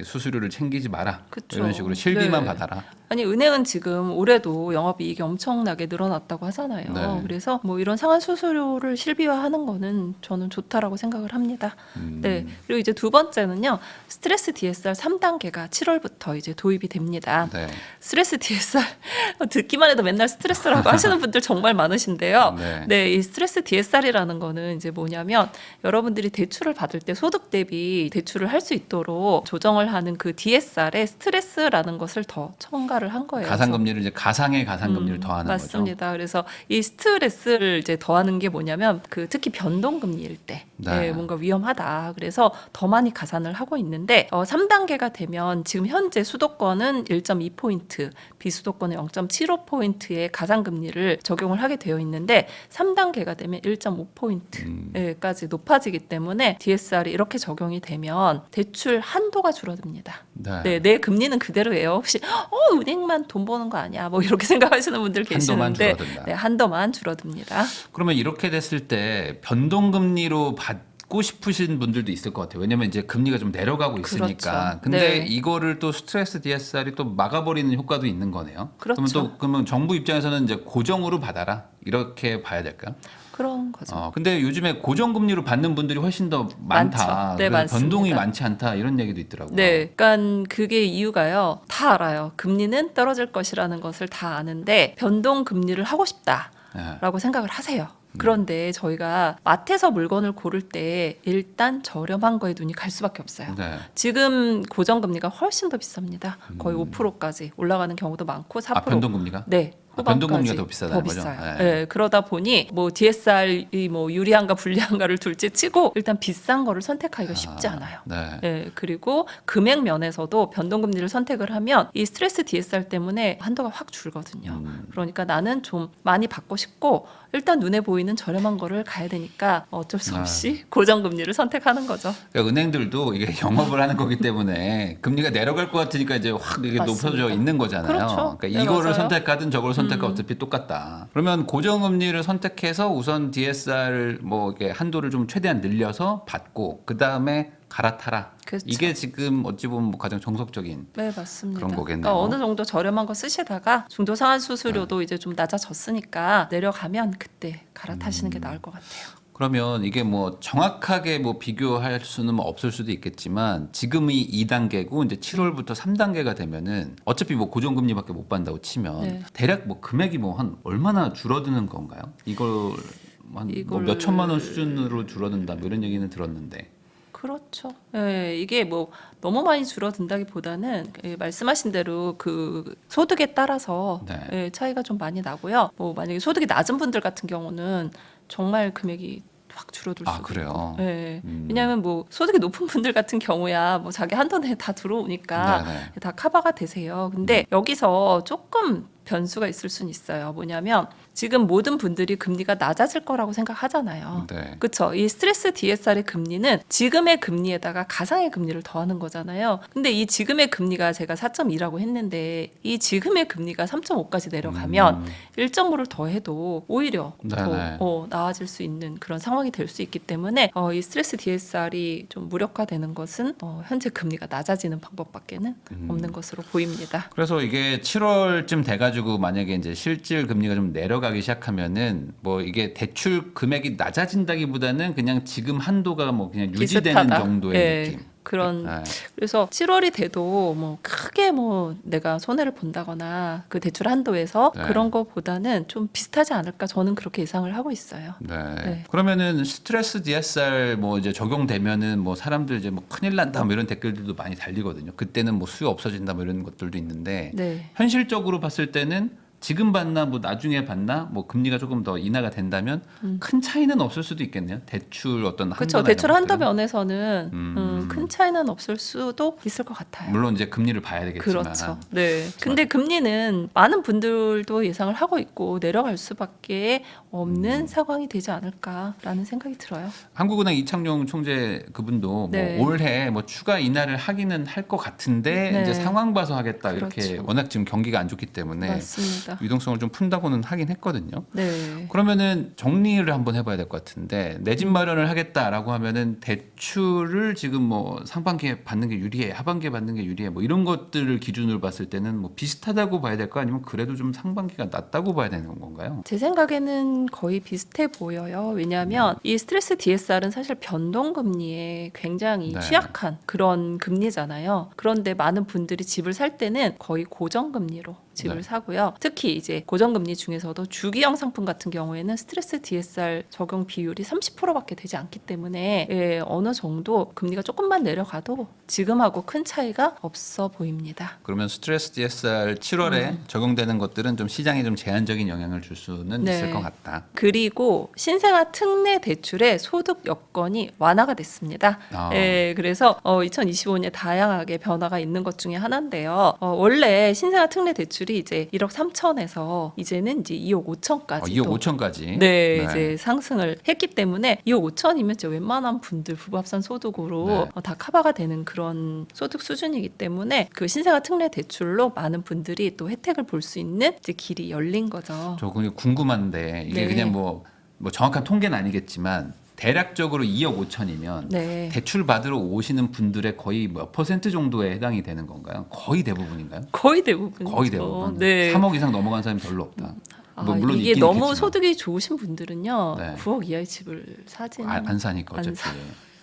수수료를 챙기지 마라. 그쵸. 이런 식으로 실비만 네. 받아라. 아니 은행은 지금 올해도 영업이익이 엄청나게 늘어났다고 하잖아요. 네. 그래서 뭐 이런 상환 수수료를 실비화하는 거는 저는 좋다라고 생각을 합니다. 네. 그리고 이제 두 번째는요. 스트레스 DSR 3단계가 7월부터 이제 도입이 됩니다. 네. 스트레스 DSR 듣기만 해도 맨날 스트레스라고 하시는 분들 정말 많으신데요. 네. 네, 이 스트레스 DSR이라는 거는 이제 뭐냐면 여러분들이 대출을 받을 때 소득 대비 대출을 할 수 있도록 조정을 하는 그 DSR에 스트레스라는 것을 더 첨가를 한 거예요. 가상금리를 이제 가상의 가상금리를 더하는 거죠. 맞습니다. 그래서 이 스트레스를 이제 더하는 게 뭐냐면 그 특히 변동금리일 때 네. 뭔가 위험하다. 그래서 더 많이 가산을 하고 있는데 3단계가 되면 지금 현재 수도권은 1.2포인트, 비수도권은 0.75포인트의 가상금리를 적용을 하게 되어 있는데 3단계가 되면 1.5포인트까지 높아지기 때문에 DSR이 이렇게 적용이 되면 대출 한도가 줄어듭니다. 네. 네, 내 금리는 그대로예요. 혹시 은행만 돈 버는 거 아니야? 뭐 이렇게 생각하시는 분들 한도만 계시는데 줄어든다. 네, 한도만 줄어듭니다. 그러면 이렇게 됐을 때 변동금리로 받고 싶으신 분들도 있을 것 같아요. 왜냐면 이제 금리가 좀 내려가고 있으니까. 그렇죠. 근데 네. 이거를 또 스트레스 DSR이 또 막아버리는 효과도 있는 거네요. 그렇죠. 그러면 정부 입장에서는 이제 고정으로 받아라 이렇게 봐야 될까요? 그런 거죠. 근데 요즘에 고정금리로 받는 분들이 훨씬 더 많다. 많죠. 네, 그래서 많습니다. 변동이 많지 않다 이런 얘기도 있더라고요. 네, 그러니까 그게 이유가요. 다 알아요. 금리는 떨어질 것이라는 것을 다 아는데 변동 금리를 하고 싶다라고 네. 생각을 하세요. 그런데 저희가 마트에서 물건을 고를 때 일단 저렴한 거에 눈이 갈 수밖에 없어요. 네. 지금 고정금리가 훨씬 더 비쌉니다. 거의 5%까지 올라가는 경우도 많고 4%. 변동금리가? 네. 변동금리가 더 비싸다는 거죠? 비싸요. 네. 네, 그러다 보니 뭐 DSR이 뭐 유리한가 불리한가를 둘째 치고 일단 비싼 거를 선택하기가 쉽지 않아요. 네. 네, 그리고 금액 면에서도 변동금리를 선택을 하면 이 스트레스 DSR 때문에 한도가 확 줄거든요. 그러니까 나는 좀 많이 받고 싶고 일단 눈에 보이는 저렴한 거를 가야 되니까 어쩔 수 없이 고정금리를 선택하는 거죠. 그러니까 은행들도 이게 영업을 하는 거기 때문에 금리가 내려갈 것 같으니까 이제 확 이게 맞습니다. 높아져 있는 거잖아요. 그렇죠. 그러니까 네, 이거를 맞아요. 선택하든 저걸 선택하든 어차피 똑같다. 그러면 고정금리를 선택해서 우선 DSR 뭐 이게 한도를 좀 최대한 늘려서 받고 그 다음에 갈아타라. 그렇죠. 이게 지금 어찌 보면 뭐 가장 정석적인. 네, 맞습니다. 그런 거겠네요. 그러니까 어느 정도 저렴한 거 쓰시다가 중도 상환 수수료도 이제 좀 낮아졌으니까 내려가면 그때 갈아타시는 게 나을 것 같아요. 그러면 이게 뭐 정확하게 뭐 비교할 수는 없을 수도 있겠지만 지금이 2단계고 이제 7월부터 3단계가 되면은 어차피 뭐 고정금리밖에 못 받는다고 치면 네. 대략 뭐 금액이 뭐 한 얼마나 줄어드는 건가요? 이걸 한 뭐 이걸- 몇 천만 원 수준으로 줄어든다 뭐 이런 얘기는 들었는데. 그렇죠. 예, 이게 뭐 너무 많이 줄어든다기보다는 말씀하신 대로 그 소득에 따라서 네. 예, 차이가 좀 많이 나고요. 뭐 만약에 소득이 낮은 분들 같은 경우는 정말 금액이 확 줄어들 수도 그래요? 있고. 예. 왜냐하면 뭐 소득이 높은 분들 같은 경우야 뭐 자기 한도 내에 다 들어오니까 네네. 다 커버가 되세요. 근데 여기서 조금 변수가 있을 수는 있어요. 뭐냐면 지금 모든 분들이 금리가 낮아질 거라고 생각하잖아요. 네. 그렇죠. 이 스트레스 DSR의 금리는 지금의 금리에다가 가상의 금리를 더하는 거잖아요. 근데 이 지금의 금리가 제가 4.2라고 했는데 이 지금의 금리가 3.5까지 내려가면 1.5를 더해도 오히려 네네. 더 나아질 수 있는 그런 상황이 될 수 있기 때문에 이 스트레스 DSR이 좀 무력화되는 것은 현재 금리가 낮아지는 방법밖에는 없는 것으로 보입니다. 그래서 이게 7월쯤 돼가지고 만약에 이제 실질 금리가 좀 내려가기 시작하면은 뭐 이게 대출 금액이 낮아진다기보다는 그냥 지금 한도가 뭐 그냥 유지되는 비슷하다. 정도의 예, 느낌. 그런 네. 그래서 7월이 돼도 뭐 크게 뭐 내가 손해를 본다거나 그 대출 한도에서 네. 그런 거보다는 좀 비슷하지 않을까 저는 그렇게 예상을 하고 있어요. 네. 네. 그러면은 스트레스 DSR 뭐 이제 적용되면은 뭐 사람들 이제 뭐 큰일 난다 뭐 이런 댓글들도 많이 달리거든요. 그때는 뭐 수요 없어진다 뭐 이런 것들도 있는데 네. 현실적으로 봤을 때는 지금 받나 뭐 나중에 받나 뭐 금리가 조금 더 인하가 된다면 큰 차이는 없을 수도 있겠네요. 대출 어떤 그렇죠. 한도나 대출 이런 한도 것들은. 면에서는 큰 차이는 없을 수도 있을 것 같아요. 물론 이제 금리를 봐야 되겠지만. 그렇죠. 네. 근데 금리는 많은 분들도 예상을 하고 있고 내려갈 수밖에 없는 상황이 되지 않을까라는 생각이 들어요. 한국은행 이창용 총재 그분도 네. 뭐 올해 뭐 추가 인하를 하기는 할 것 같은데 네. 이제 상황 봐서 하겠다 이렇게 그렇죠. 워낙 지금 경기가 안 좋기 때문에 맞습니다. 유동성을 좀 푼다고는 하긴 했거든요. 네. 그러면은 정리를 한번 해봐야 될 것 같은데 내 집 마련을 하겠다라고 하면은 대출을 지금 뭐 상반기에 받는 게 유리해, 하반기에 받는 게 유리해, 뭐 이런 것들을 기준으로 봤을 때는 뭐 비슷하다고 봐야 될까 아니면 그래도 좀 상반기가 낫다고 봐야 되는 건가요? 제 생각에는 거의 비슷해 보여요. 왜냐하면 이 스트레스 DSR은 사실 변동금리에 굉장히 네. 취약한 그런 금리잖아요. 그런데 많은 분들이 집을 살 때는 거의 고정금리로 집을 네. 사고요. 특히 이제 고정금리 중에서도 주기형 상품 같은 경우에는 스트레스 DSR 적용 비율이 30%밖에 되지 않기 때문에 어느 정도 금리가 조금만 내려가도 지금하고 큰 차이가 없어 보입니다. 그러면 스트레스 DSR 7월에 적용되는 것들은 좀 시장에 좀 제한적인 영향을 줄 수는 네. 있을 것 같다. 그리고 신생아 특례 대출의 소득 여건이 완화가 됐습니다. 아. 그래서 2025년에 다양하게 변화가 있는 것 중에 하나인데요. 원래 신생아 특례 대출이 이제 1억 3천에서 이제는 이제 2억 5천까지 2억 5천까지. 네, 이제 상승을 했기 때문에 2억 5천이면 이제 웬만한 분들 부부 합산 소득으로 네. 다 커버가 되는 그런 소득 수준이기 때문에 그 신생아 특례 대출로 많은 분들이 또 혜택을 볼 수 있는 이제 길이 열린 거죠. 저 그냥 궁금한데 이게 네. 그냥 뭐 정확한 통계는 아니겠지만 대략적으로 2억 5천이면 네. 대출 받으러 오시는 분들의 거의 몇 퍼센트 정도에 해당이 되는 건가요? 거의 대부분인가요? 거의 대부분. 거의 대부분. 네. 3억 이상 넘어간 사람이 별로 없다. 뭐 아, 물론 이게 있긴 너무 있겠지만. 소득이 좋으신 분들은요. 네. 9억 이하의 집을 사지는 안 사니까 안 어차피.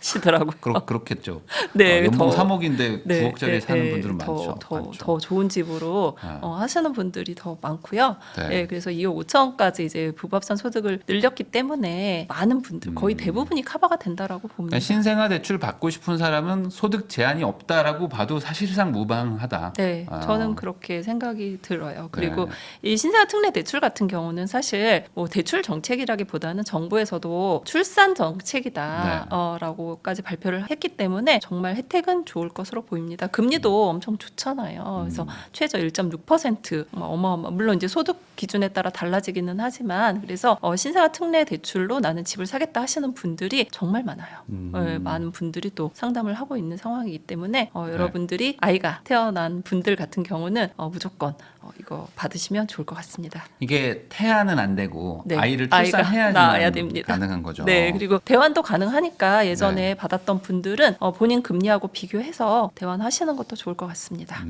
하시더라고요. 그렇겠죠. 네, 연봉 더- 3억인데 9억짜리 사는 분들은 많죠. 더 좋은 집으로 네. 하시는 분들이 더 많고요. 네. 예, 그래서 2억 5천까지 이제 부부합산 소득을 늘렸기 때문에 많은 분들 거의 대부분이 커버가 된다라고 봅니다. 그러니까 신생아 대출 받고 싶은 사람은 소득 제한이 없다라고 봐도 사실상 무방하다. 네, 저는 그렇게 생각이 들어요. 그리고 이 신생아 특례 대출 같은 경우는 사실 뭐 대출 정책이라기보다는 정부에서도 출산 정책이다라고까지 발표를 했기 때문에 정말 혜택은 좋을 것으로 보입니다. 금리도 엄청 좋잖아요. 그래서 최저 1.6% 어마어마. 물론 이제 소득 기준에 따라 달라지기는 하지만 그래서 신생아 특례 대출로 나는 집을 사겠다 하시는 분들이 정말 많아요. 네, 많은 분들이 또 상담을 하고 있는 상황이기 때문에 여러분들이 아이가 태어난 분들 같은 경우는 무조건 이거 받으시면 좋을 것 같습니다. 이게 태아는 안 되고 네, 아이를 아이가 출산해야지만 낳아야 됩니다. 가능한 거죠. 네, 그리고 대환도 가능하니까 예전에 네. 받았던 분들은 본인 금리하고 비교해서 대환하시는 것도 좋을 것 같습니다.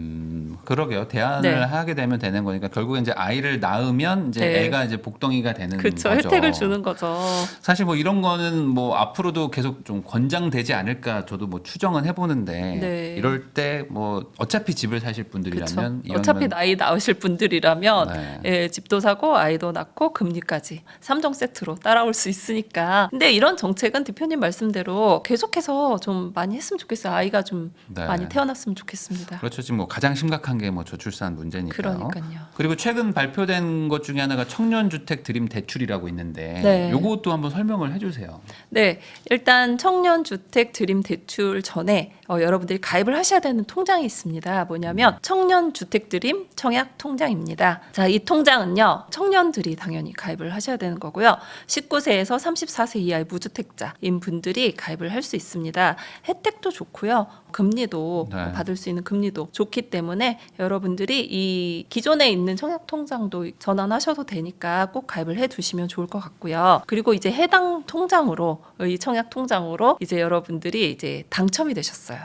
그러게요. 대안을 네. 하게 되면 되는 거니까 결국에 이제 아이를 낳으면 이제 네. 애가 이제 복덩이가 되는 그렇죠. 거죠. 혜택을 주는 거죠. 사실 뭐 이런 거는 뭐 앞으로도 계속 좀 권장되지 않을까 저도 뭐 추정은 해보는데 네. 이럴 때 뭐 어차피 집을 사실 분들이라면 그렇죠. 어차피 나이 나으실 분들이라면 네. 예, 집도 사고 아이도 낳고 금리까지 3종 세트로 따라올 수 있으니까. 근데 이런 정책은 대표님 말씀대로 계속해서 좀 많이 했으면 좋겠어요. 아이가 좀 네. 많이 태어났으면 좋겠습니다. 그렇죠. 지금 뭐 가장 심각한 게 뭐 저출산 문제니까요. 그러니까요. 그리고 최근 발표된 것 중에 하나가 청년주택 드림 대출이라고 있는데 네. 요것도 한번 설명을 해주세요. 네, 일단 청년주택 드림 대출 전에 여러분들이 가입을 하셔야 되는 통장이 있습니다. 뭐냐면 청년주택 드림 청약 통장입니다. 자, 이 통장은요, 청년들이 당연히 가입을 하셔야 되는 거고요. 19세에서 34세 이하의 무주택자인 분들이 가입을 할 수 있습니다. 혜택도 좋고요. 금리도 네. 받을 수 있는 금리도 좋기 때문에 여러분들이 이 기존에 있는 청약 통장도 전환하셔도 되니까 꼭 가입을 해 두시면 좋을 것 같고요. 그리고 이제 해당 통장으로 이 청약 통장으로 이제 여러분들이 이제 당첨이 되셨어요.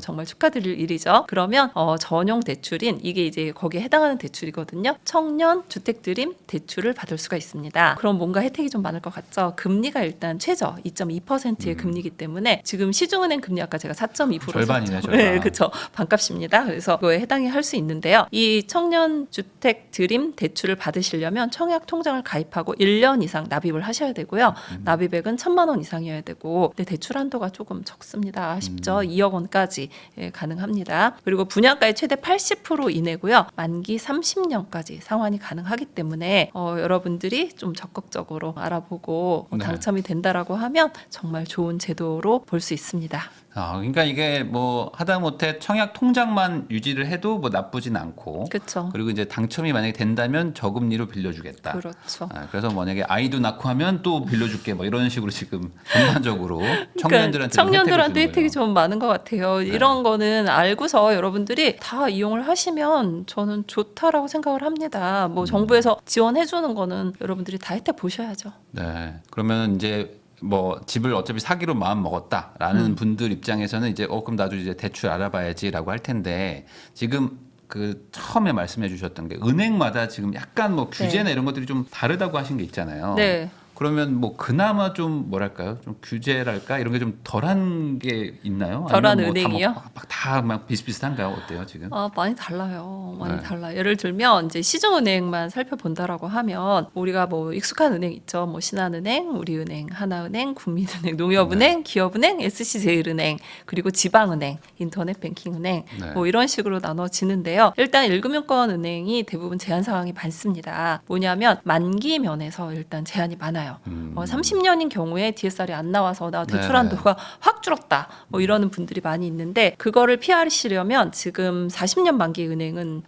정말 축하드릴 일이죠. 그러면 전용 대출인 이게 이제 거기에 해당하는 대출이거든요. 청년 주택 드림 대출을 받을 수가 있습니다. 그럼 뭔가 혜택이 좀 많을 것 같죠. 금리가 일단 최저 2.2%의 금리이기 때문에 지금 시중은행 금리 아까 제가 4.2% 절반이네, 절반. 네, 그렇죠. 반값입니다. 그래서 그거에 해당이 할 수 있는데요. 이 청년 주택 드림 대출을 받으시려면 청약 통장을 가입하고 1년 이상 납입을 하셔야 되고요. 납입액은 1,000만 원 이상이어야 되고, 근데 대출 한도가 조금 적습니다. 아쉽죠? 2억 원까지 가능합니다. 그리고 분양가의 최대 80% 이내고요. 만기 30년까지 상환이 가능하기 때문에 여러분들이 좀 적극적으로 알아보고 네. 당첨이 된다라고 하면 정말 좋은 제도로 볼 수 있습니다. 그러니까 이게 뭐 하다못해 청약 통장만 유지를 해도 뭐 나쁘진 않고 그렇죠. 그리고 이제 당첨이 만약에 된다면 저금리로 빌려주겠다. 그렇죠. 그래서 만약에 아이도 낳고 하면 또 빌려줄게 뭐 이런 식으로 지금 전반적으로 그러니까 청년들한테 청년들한테 혜택이 혜택이 좀 많은 것 같아요. 이런 거는 알고서 여러분들이 다 이용을 하시면 저는 좋다라고 생각을 합니다. 뭐 정부에서 지원해 주는 거는 여러분들이 다 혜택 보셔야죠. 네. 그러면 이제 뭐 집을 어차피 사기로 마음 먹었다라는 분들 입장에서는 이제 그럼 나도 이제 대출 알아봐야지라고 할 텐데 지금 그 처음에 말씀해 주셨던 게 은행마다 지금 약간 뭐 규제나 이런 것들이 좀 다르다고 하신 게 있잖아요. 네. 그러면 뭐 그나마 좀 뭐랄까요? 좀 규제랄까 이런 게 좀 덜한 게 있나요? 덜한 아니면 뭐 은행이요? 다 막 비슷비슷한가요? 어때요 지금? 많이 달라요. 많이 네. 달라. 예를 들면 이제 시중은행만 살펴본다라고 하면 우리가 뭐 익숙한 은행 있죠. 뭐 신한은행, 우리은행, 하나은행, 국민은행, 농협은행, 기업은행, SC제일은행, 그리고 지방은행, 인터넷뱅킹은행 네. 뭐 이런 식으로 나눠지는데요. 일단 1금융권 은행이 대부분 제한 사항이 많습니다. 뭐냐면 만기 면에서 일단 제한이 많아요. 30년인 경우에 DSR이 안 나와서 나 대출 네. 한도가 확 줄었다. 뭐 이러는 분들이 많이 있는데 그거를 피하시려면 지금 40년 만기 은행은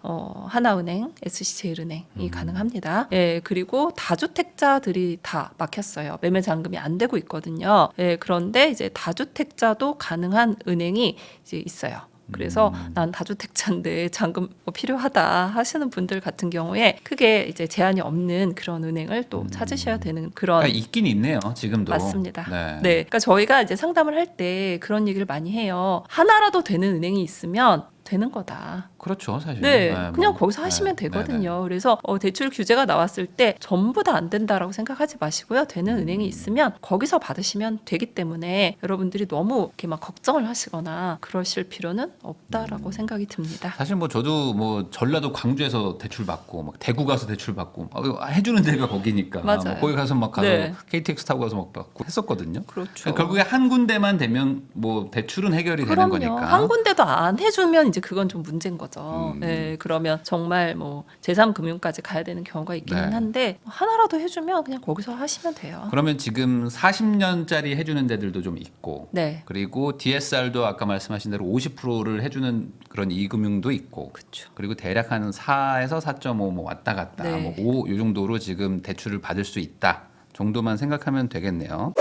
하나은행, SC제일은행이 가능합니다. 예, 그리고 다주택자들이 다 막혔어요. 매매 잔금이 안 되고 있거든요. 예, 그런데 이제 다주택자도 가능한 은행이 이제 있어요. 그래서 난 다주택자인데 잔금 뭐 필요하다 하시는 분들 같은 경우에 크게 이제 제한이 없는 그런 은행을 또 찾으셔야 되는 그런 그러니까 있긴 있네요 지금도. 맞습니다. 네. 그러니까 저희가 이제 상담을 할 때 그런 얘기를 많이 해요. 하나라도 되는 은행이 있으면 되는 거다. 그렇죠, 사실. 네, 그냥 뭐, 거기서 하시면 네, 되거든요. 네, 네. 그래서 대출 규제가 나왔을 때 전부 다 안 된다라고 생각하지 마시고요. 되는 은행이 있으면 거기서 받으시면 되기 때문에 여러분들이 너무 이렇게 막 걱정을 하시거나 그러실 필요는 없다라고 생각이 듭니다. 사실 뭐 저도 뭐 전라도 광주에서 대출 받고 막 대구 가서 대출 받고 해주는 데가 거기니까 맞아요. 뭐 거기 가서 막 가서 네. KTX 타고 가서 막 받고 했었거든요. 그렇죠. 결국에 한 군데만 되면 뭐 대출은 해결이 되는 그럼요. 거니까. 한 군데도 안 해주면 이제 그건 좀 문제인 거죠. 네, 그러면 정말 뭐 제3금융까지 가야 되는 경우가 있기는 네. 한데 하나라도 해주면 그냥 거기서 하시면 돼요. 그러면 지금 40년짜리 해주는 데들도 좀 있고, 네, 그리고 DSR도 아까 말씀하신 대로 50%를 해주는 그런 이금융도 있고, 그렇죠. 그리고 대략 한 4에서 4.5 뭐 왔다 갔다 네. 뭐 5 요 정도로 지금 대출을 받을 수 있다 정도만 생각하면 되겠네요.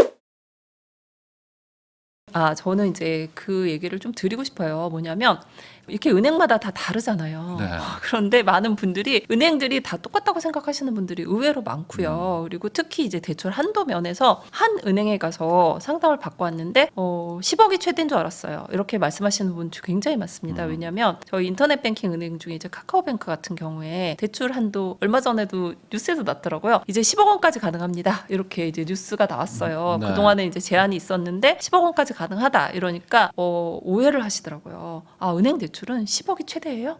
저는 이제 그 얘기를 좀 드리고 싶어요. 뭐냐면 이렇게 은행마다 다 다르잖아요. 네. 그런데 많은 분들이 은행들이 다 똑같다고 생각하시는 분들이 의외로 많고요. 그리고 특히 이제 대출 한도 면에서 한 은행에 가서 상담을 받고 왔는데 10억이 최대인 줄 알았어요. 이렇게 말씀하시는 분 굉장히 많습니다. 왜냐하면 저희 인터넷 뱅킹 은행 중에 이제 카카오뱅크 같은 경우에 대출 한도 얼마 전에도 뉴스에서 났더라고요. 이제 10억 원까지 가능합니다. 이렇게 이제 뉴스가 나왔어요. 네. 그동안에 이제 제한이 있었는데 10억 원까지 가능하다 이러니까 오해를 하시더라고요. 은행 대출은 10억이 최대예요?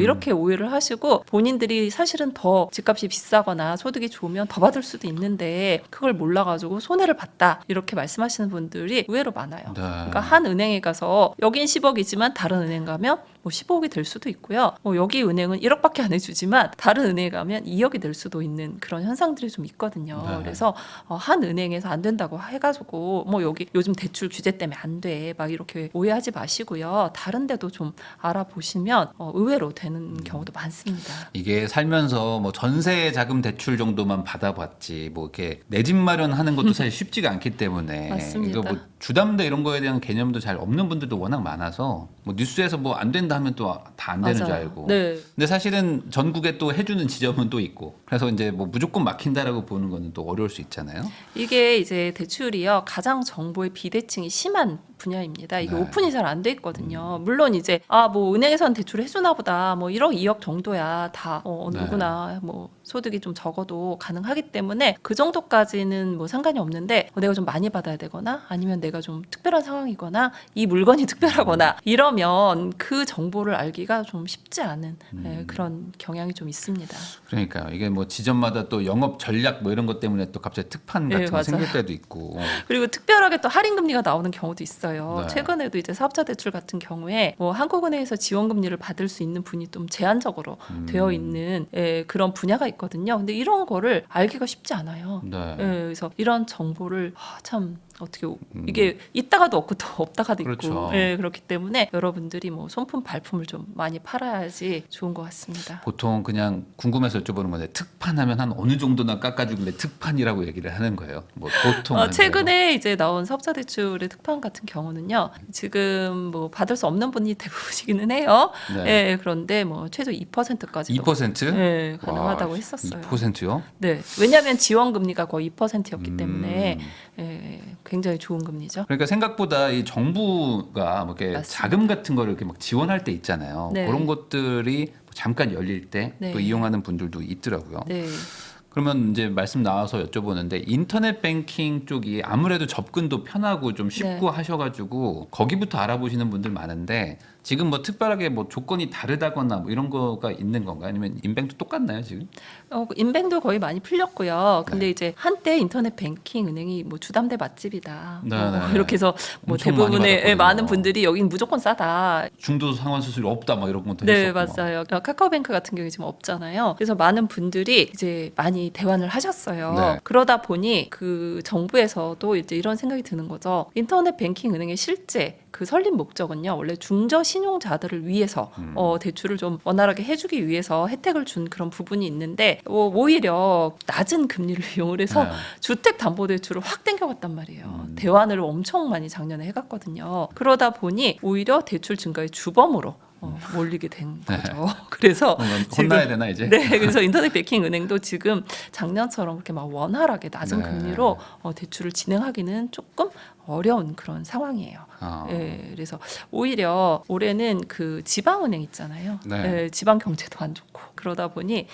이렇게 오해를 하시고 본인들이 사실은 더 집값이 비싸거나 소득이 좋으면 더 받을 수도 있는데 그걸 몰라가지고 손해를 봤다 이렇게 말씀하시는 분들이 의외로 많아요. 네. 그러니까 한 은행에 가서 여긴 10억이지만 다른 은행 가면 뭐 15억이 될 수도 있고요. 여기 은행은 1억밖에 안 해주지만 다른 은행에 가면 2억이 될 수도 있는 그런 현상들이 좀 있거든요. 네. 그래서 한 은행에서 안 된다고 해가지고 뭐 여기 요즘 대출 규제 때문에 안 돼 막 이렇게 오해하지 마시고요. 다른 데도 좀 알아보시면 의외로 되는 경우도 많습니다. 이게 살면서 뭐 전세 자금 대출 정도만 받아봤지 뭐 이렇게 내 집 마련하는 것도 사실 쉽지가 않기 때문에 맞습니다. 이거 뭐 주담대 이런 거에 대한 개념도 잘 없는 분들도 워낙 많아서 뭐 뉴스에서 뭐 안 된다 하면 또 다 안 되는 줄 맞아요. 알고. 네. 근데 사실은 전국에 또 해주는 지점은 또 있고 그래서 이제 뭐 무조건 막힌다라고 보는 거는 또 어려울 수 있잖아요. 이게 이제 대출이요 가장 정보의 비대칭이 심한 분야입니다. 이게 네. 오픈이 잘 안 돼 있거든요. 물론 이제 뭐 은행에서는 대출을 해주나 보다 뭐 1억 2억 정도야 다 네. 누구나 뭐 소득이 좀 적어도 가능하기 때문에 그 정도까지는 뭐 상관이 없는데 내가 좀 많이 받아야 되거나 아니면 내가 좀 특별한 상황이거나 이 물건이 특별하거나 이러면 그 정보를 알기가 좀 쉽지 않은 그런 경향이 좀 있습니다. 그러니까요. 이게 뭐 지점마다 또 영업 전략 뭐 이런 것 때문에 또 갑자기 특판 같은 네, 거 맞아요. 생길 때도 있고. 그리고 특별하게 또 할인 금리가 나오는 경우도 있어요. 네. 최근에도 이제 사업자 대출 같은 경우에 뭐 한국은행에서 지원 금리를 받을 수 있는 분이 좀 제한적으로 되어 있는 그런 분야가 있거든요. 근데 이런 거를 알기가 쉽지 않아요. 네. 그래서 이런 정보를 참 어떻게 이게 있다가도 없고 또 없다가도 그렇죠. 있고 그렇기 때문에 여러분들이 뭐 손품 발품을 좀 많이 팔아야지 좋은 것 같습니다. 보통 그냥 궁금해서 여쭤보는 건데 특판하면 한 어느 정도나 깎아주길래 특판이라고 얘기를 하는 거예요. 뭐 보통 최근에 이제 나온 사업자 대출의 특판 같은 경우는요. 지금 뭐 받을 수 없는 분이 대부분이기는 해요. 네. 그런데 뭐 최저 2%까지도 2%? 가능하다고 했었어요. 2%요? 네, 왜냐하면 지원 금리가 거의 2%였기 때문에 굉장히 좋은 금리죠. 그러니까 생각보다 이 정부가 뭐 이렇게 맞습니다. 자금 같은 거를 이렇게 막 지원할 때 있잖아요. 네. 그런 것들이 잠깐 열릴 때 또 네. 이용하는 분들도 있더라고요. 네. 그러면 이제 말씀 나와서 여쭤보는데 인터넷 뱅킹 쪽이 아무래도 접근도 편하고 좀 쉽고 하셔가지고 거기부터 알아보시는 분들 많은데 지금 뭐 특별하게 뭐 조건이 다르다거나 뭐 이런 거가 있는 건가요? 아니면 인뱅도 똑같나요 지금? 인뱅도 거의 많이 풀렸고요. 근데 이제 한때 인터넷 뱅킹 은행이 뭐 주담대 맛집이다. 이렇게 해서 뭐 엄청 많이 대부분의 받았거든요. 많은 분들이 여긴 무조건 싸다. 중도 상환 수수료 없다 막 이런 것도 네, 했었고. 맞아요. 그러니까 카카오뱅크 같은 경우에 지금 없잖아요. 그래서 많은 분들이 이제 많이 대환을 하셨어요. 네. 그러다 보니 그 정부에서도 이제 이런 생각이 드는 거죠. 인터넷 뱅킹 은행의 실제 그 설립 목적은요. 원래 중저 신용자들을 위해서 대출을 좀 원활하게 해주기 위해서 혜택을 준 그런 부분이 있는데 오히려 낮은 금리를 이용을 해서 네. 주택담보대출을 확 땡겨갔단 말이에요. 대환을 엄청 많이 작년에 해갔거든요. 그러다 보니 오히려 대출 증가의 주범으로 몰리게 된 거죠. 그래서 혼나야 되나 이제? 네, 그래서 인터넷 베킹 은행도 지금 작년처럼 그렇게 막 원활하게 낮은 네. 금리로 대출을 진행하기는 조금 어려운 그런 상황이에요. 아. 예, 그래서 오히려 올해는 그 지방은행 있잖아요. 네. 예, 지방 경제도 안 좋고 그러다 보니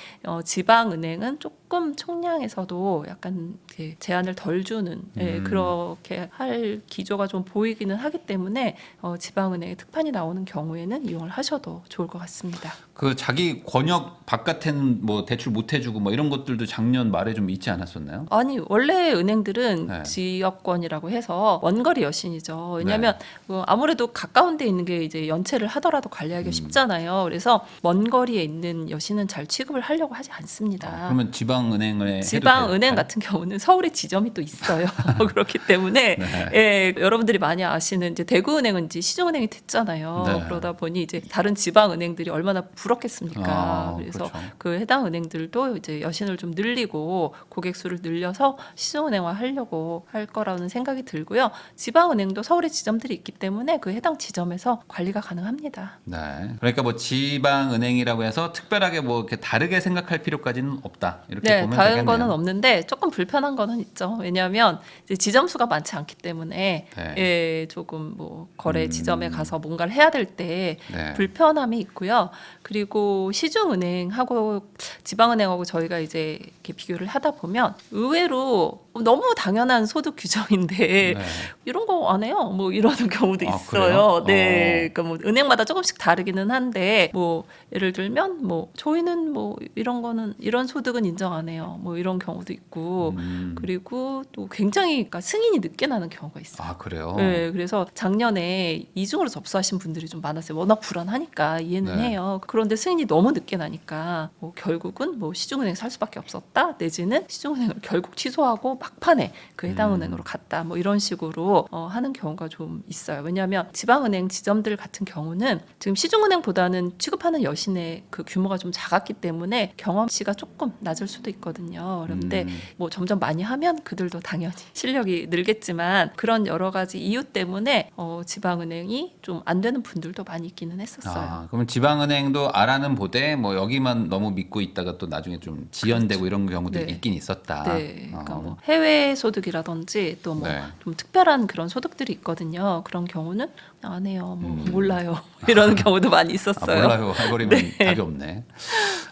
지방은행은 조금 총량에서도 약간 이렇게 제한을 덜 주는 그렇게 할 기조가 좀 보이기는 하기 때문에 지방은행에 특판이 나오는 경우에는 이용을 하셔도 좋을 것 같습니다. 그 자기 권역 바깥에는 뭐 대출 못 해주고 뭐 이런 것들도 작년 말에 좀 있지 않았었나요? 아니 원래 은행들은 네. 지역권이라고 해서 원거리 여신이죠. 왜냐하면 아무래도 가까운 데 있는 게 이제 연체를 하더라도 관리하기가 쉽잖아요. 그래서 먼 거리에 있는 여신은 잘 취급을 하려고 하지 않습니다. 그러면 지방은행에 지방은행 같은 경우는 서울에 지점이 또 있어요. 그렇기 때문에 예, 여러분들이 많이 아시는 이제 대구은행은 이제 시중은행이 됐잖아요. 네. 그러다 보니 이제 다른 지방은행들이 얼마나 부럽겠습니까? 그래서 그렇죠. 그 해당 은행들도 이제 여신을 좀 늘리고 고객 수를 늘려서 시중은행화 하려고 할 거라는 생각이 들고요. 지방은행도 서울에 지점들이 있기 때문에 그 해당 지점에서 관리가 가능합니다. 네. 그러니까 뭐 지방은행이라고 해서 특별하게 뭐 이렇게 다르게 생각할 필요까지는 없다. 이렇게 네, 보면 다른 되겠네요. 거는 없는데 조금 불편한 거는 있죠. 왜냐하면 이제 지점 수가 많지 않기 때문에 네. 예, 조금 뭐 거래 지점에 가서 뭔가를 해야 될 때 네. 불편함이 있고요. 그리고 시중은행하고 지방은행하고 저희가 이제 이렇게 비교를 하다 보면 의외로 너무 당연한 소득 규정인데 네. 이런 거 안 해요. 뭐 이러는 경우도 아, 있어요. 그래요? 네, 그러니까 뭐 은행마다 조금씩 다르기는 한데 뭐 예를 들면 뭐 저희는 뭐 이런 거는 이런 소득은 인정 안 해요. 뭐 이런 경우도 있고 그리고 또 굉장히 그러니까 승인이 늦게 나는 경우가 있어요. 아, 그래요? 네, 그래서 작년에 이중으로 접수하신 분들이 좀 많았어요. 워낙 불안하니까 이해는 네. 해요. 그런데 승인이 너무 늦게 나니까 뭐 결국은 뭐 시중은행 살 수밖에 없었다. 내지는 시중은행을 결국 취소하고 막판에 그 해당 은행으로 갔다. 뭐 이런 식으로 하는 경우가 좀 있어요. 왜냐하면 지방은행 지점들 같은 경우는 지금 시중은행보다는 취급하는 여신의 그 규모가 좀 작았기 때문에 경험치가 조금 낮을 수도 있거든요. 그런데 뭐 점점 많이 하면 그들도 당연히 실력이 늘겠지만 그런 여러 가지 이유 때문에 지방은행이 좀 안 되는 분들도 많이 있기는 했었어요. 아, 그러면 지방은행도 알아는 보되 뭐 여기만 너무 믿고 있다가 또 나중에 좀 지연되고 이런 경우들이 네. 있긴 있었다. 네, 그러니까 뭐 해외 소득이라든지 또 뭐 네. 좀 특별한 그런 소득들이 있거든요. 그런 경우는 안 해요, 뭐 몰라요 이런 경우도 많이 아, 있었어요. 몰라요. 해버리면 답이 없네.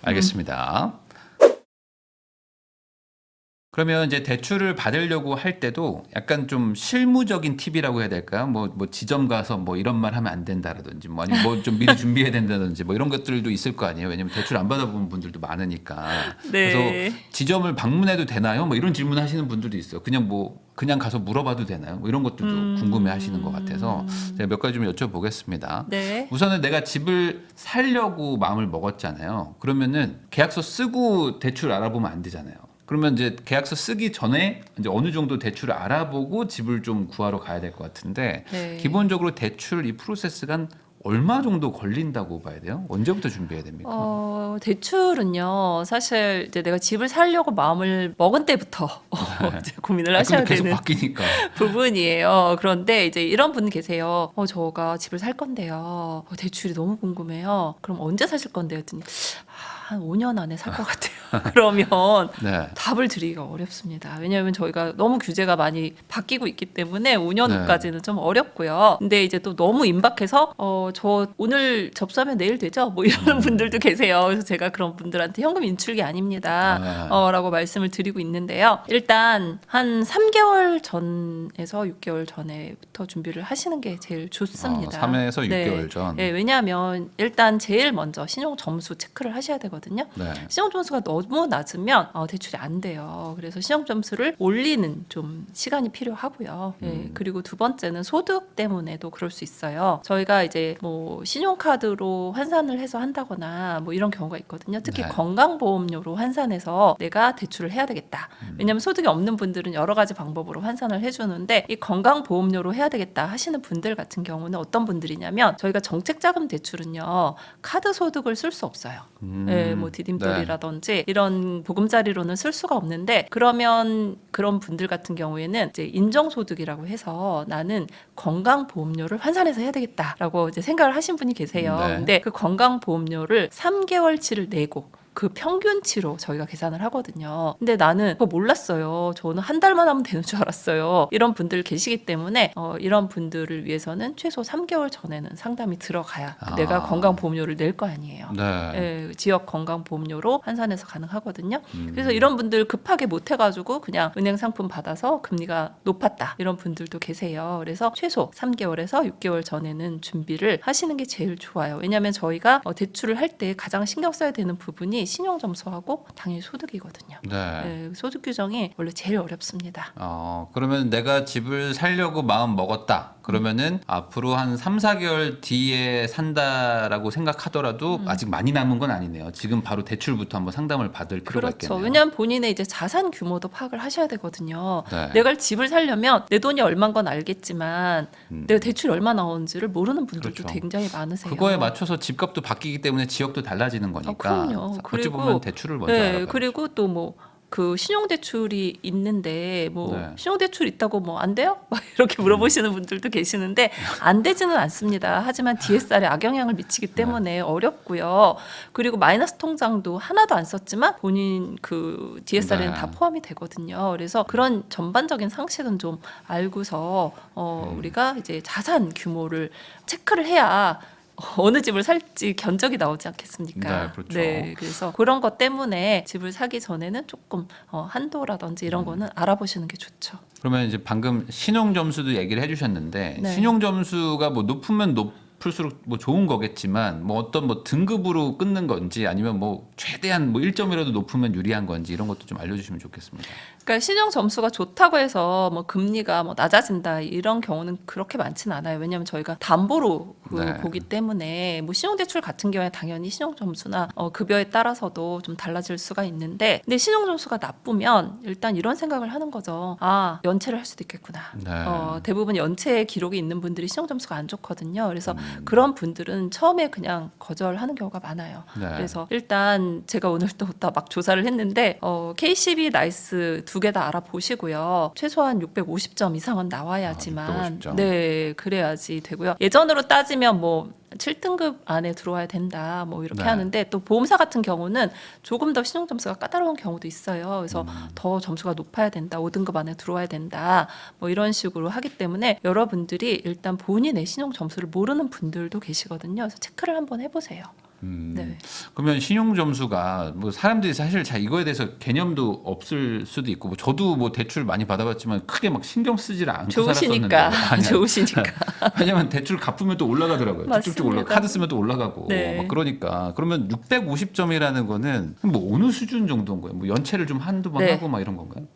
알겠습니다. 그러면 이제 대출을 받으려고 할 때도 약간 좀 실무적인 팁이라고 해야 될까요? 뭐 지점 가서 뭐 이런 말 하면 안 된다라든지 뭐 아니면 뭐 좀 미리 준비해야 된다든지 뭐 이런 것들도 있을 거 아니에요. 왜냐면 대출 안 받아본 분들도 많으니까. 네. 그래서 지점을 방문해도 되나요? 뭐 이런 질문 하시는 분들도 있어요. 그냥 가서 물어봐도 되나요? 뭐 이런 것들도 궁금해 하시는 것 같아서 제가 몇 가지 좀 여쭤보겠습니다. 네. 우선은 내가 집을 살려고 마음을 먹었잖아요. 그러면은 계약서 쓰고 대출 알아보면 안 되잖아요. 그러면 이제 계약서 쓰기 전에 이제 어느 정도 대출을 알아보고 집을 좀 구하러 가야 될 것 같은데 네. 기본적으로 대출 이 프로세스가 한 얼마 정도 걸린다고 봐야 돼요? 언제부터 준비해야 됩니까? 대출은요, 사실 이제 내가 집을 사려고 마음을 먹은 때부터 이제 고민을 하셔야 근데 계속 되는 바뀌니까. 부분이에요. 그런데 이제 이런 분 계세요. 저가 집을 살 건데요. 대출이 너무 궁금해요. 그럼 언제 사실 건데요? 했더니 한 5년 안에 살 것 같아요. 그러면 네. 답을 드리기가 어렵습니다. 왜냐하면 저희가 너무 규제가 많이 바뀌고 있기 때문에 5년 네. 후까지는 좀 어렵고요. 근데 이제 또 너무 임박해서 저 오늘 접수하면 내일 되죠? 뭐 이런 분들도 계세요. 그래서 제가 그런 분들한테 현금 인출이 아닙니다. 라고 말씀을 드리고 있는데요. 일단 한 3개월 전에서 6개월 전에부터 준비를 하시는 게 제일 좋습니다. 3에서 6개월 네. 전. 네, 왜냐하면 일단 제일 먼저 신용 점수 체크를 하셔야 되거든요. 네. 신용 점수가 너무 낮으면 대출이 안 돼요. 그래서 신용 점수를 올리는 좀 시간이 필요하고요. 예, 그리고 두 번째는 소득 때문에도 그럴 수 있어요. 저희가 이제 뭐 신용카드로 환산을 해서 한다거나 뭐 이런 경우가 있거든요. 특히 네. 건강보험료로 환산해서 내가 대출을 해야 되겠다. 왜냐하면 소득이 없는 분들은 여러 가지 방법으로 환산을 해주는데 이 건강보험료로 해야 되겠다 하시는 분들 같은 경우는 어떤 분들이냐면 저희가 정책자금 대출은요 카드 소득을 쓸 수 없어요. 예, 예, 뭐 디딤돌이라든지 이런 보금자리로는 쓸 수가 없는데 그러면 그런 분들 같은 경우에는 이제 인정소득이라고 해서 나는 건강보험료를 환산해서 해야 되겠다라고 이제 생각을 하신 분이 계세요. 네. 근데 그 건강보험료를 3개월치를 내고 그 평균치로 저희가 계산을 하거든요. 근데 나는 그거 몰랐어요. 저는 한 달만 하면 되는 줄 알았어요. 이런 분들 계시기 때문에 이런 분들을 위해서는 최소 3개월 전에는 상담이 들어가야 내가 건강보험료를 낼 거 아니에요. 네. 예, 지역 건강보험료로 환산해서 가능하거든요. 그래서 이런 분들 급하게 못 해가지고 그냥 은행 상품 받아서 금리가 높았다 이런 분들도 계세요. 그래서 최소 3개월에서 6개월 전에는 준비를 하시는 게 제일 좋아요. 왜냐하면 저희가 대출을 할 때 가장 신경 써야 되는 부분이 신용점수하고 당연히 소득이거든요. 네. 예, 소득 규정이 원래 제일 어렵습니다. 그러면 내가 집을 살려고 마음 먹었다. 그러면은 앞으로 한 3, 4개월 뒤에 산다라고 생각하더라도 아직 많이 남은 건 아니네요. 지금 바로 대출부터 한번 상담을 받을 필요가 그렇죠. 있겠네요. 왜냐하면 본인의 이제 자산 규모도 파악을 하셔야 되거든요. 네. 내가 집을 살려면 내 돈이 얼마인 건 알겠지만 내가 대출이 얼마 나오는지를 모르는 분들도 그렇죠. 굉장히 많으세요. 그거에 맞춰서 집값도 바뀌기 때문에 지역도 달라지는 거니까. 그럼요. 어찌 보면 대출을 먼저 네, 알아봐야죠. 그리고 또 뭐 그 신용대출이 있는데 뭐 네. 신용대출 있다고 뭐 안 돼요? 막 이렇게 물어보시는 분들도 계시는데 안 되지는 않습니다. 하지만 DSR에 악영향을 미치기 때문에 어렵고요. 그리고 마이너스 통장도 하나도 안 썼지만 본인 그 DSR에는 네. 다 포함이 되거든요. 그래서 그런 전반적인 상식은 좀 알고서 우리가 이제 자산 규모를 체크를 해야 어느 집을 살지 견적이 나오지 않겠습니까? 네, 그렇죠. 네, 그래서 그런 것 때문에 집을 사기 전에는 조금 한도라든지 이런 거는 알아보시는 게 좋죠. 그러면 이제 방금 신용 점수도 얘기를 해주셨는데 네. 신용 점수가 뭐 높으면 높을수록 뭐 좋은 거겠지만 뭐 어떤 뭐 등급으로 끊는 건지 아니면 뭐 최대한 뭐 1점이라도 높으면 유리한 건지 이런 것도 좀 알려주시면 좋겠습니다. 그러니까 신용 점수가 좋다고 해서 뭐 금리가 뭐 낮아진다 이런 경우는 그렇게 많지는 않아요. 왜냐하면 저희가 담보로 네. 보기 때문에 뭐 신용대출 같은 경우에 당연히 신용 점수나 급여에 따라서도 좀 달라질 수가 있는데, 근데 신용 점수가 나쁘면 일단 이런 생각을 하는 거죠. 아, 연체를 할 수도 있겠구나. 네. 대부분 연체 기록이 있는 분들이 신용 점수가 안 좋거든요. 그래서 그런 분들은 처음에 그냥 거절하는 경우가 많아요. 네. 그래서 일단 제가 오늘 또 막 조사를 했는데 KCB 나이스 두 개 다 알아보시고요. 최소한 650점 이상은 나와야지만 650점. 네, 그래야지 되고요. 예전으로 따지면 뭐 7등급 안에 들어와야 된다 뭐 이렇게 네. 하는데 또 보험사 같은 경우는 조금 더 신용 점수가 까다로운 경우도 있어요. 그래서 더 점수가 높아야 된다, 5등급 안에 들어와야 된다 뭐 이런 식으로 하기 때문에 여러분들이 일단 본인의 신용 점수를 모르는 분들도 계시거든요. 그래서 체크를 한번 해보세요. 네. 그러면 신용 점수가 뭐 사람들이 사실 잘 이거에 대해서 개념도 없을 수도 있고 뭐 저도 뭐 대출 많이 받아봤지만 크게 막 신경 쓰지를 않고 좋으시니까 살았었는데 아니야. 좋으시니까 왜냐면 대출 갚으면 또 올라가더라고요. 쭉쭉쭉 올라. 맞습니다. 카드 쓰면 또 올라가고. 네. 막 그러니까 그러면 650점이라는 거는 뭐 어느 수준 정도인 거예요? 뭐 연체를 좀 한두 번 네. 하고 막 이런 건가요?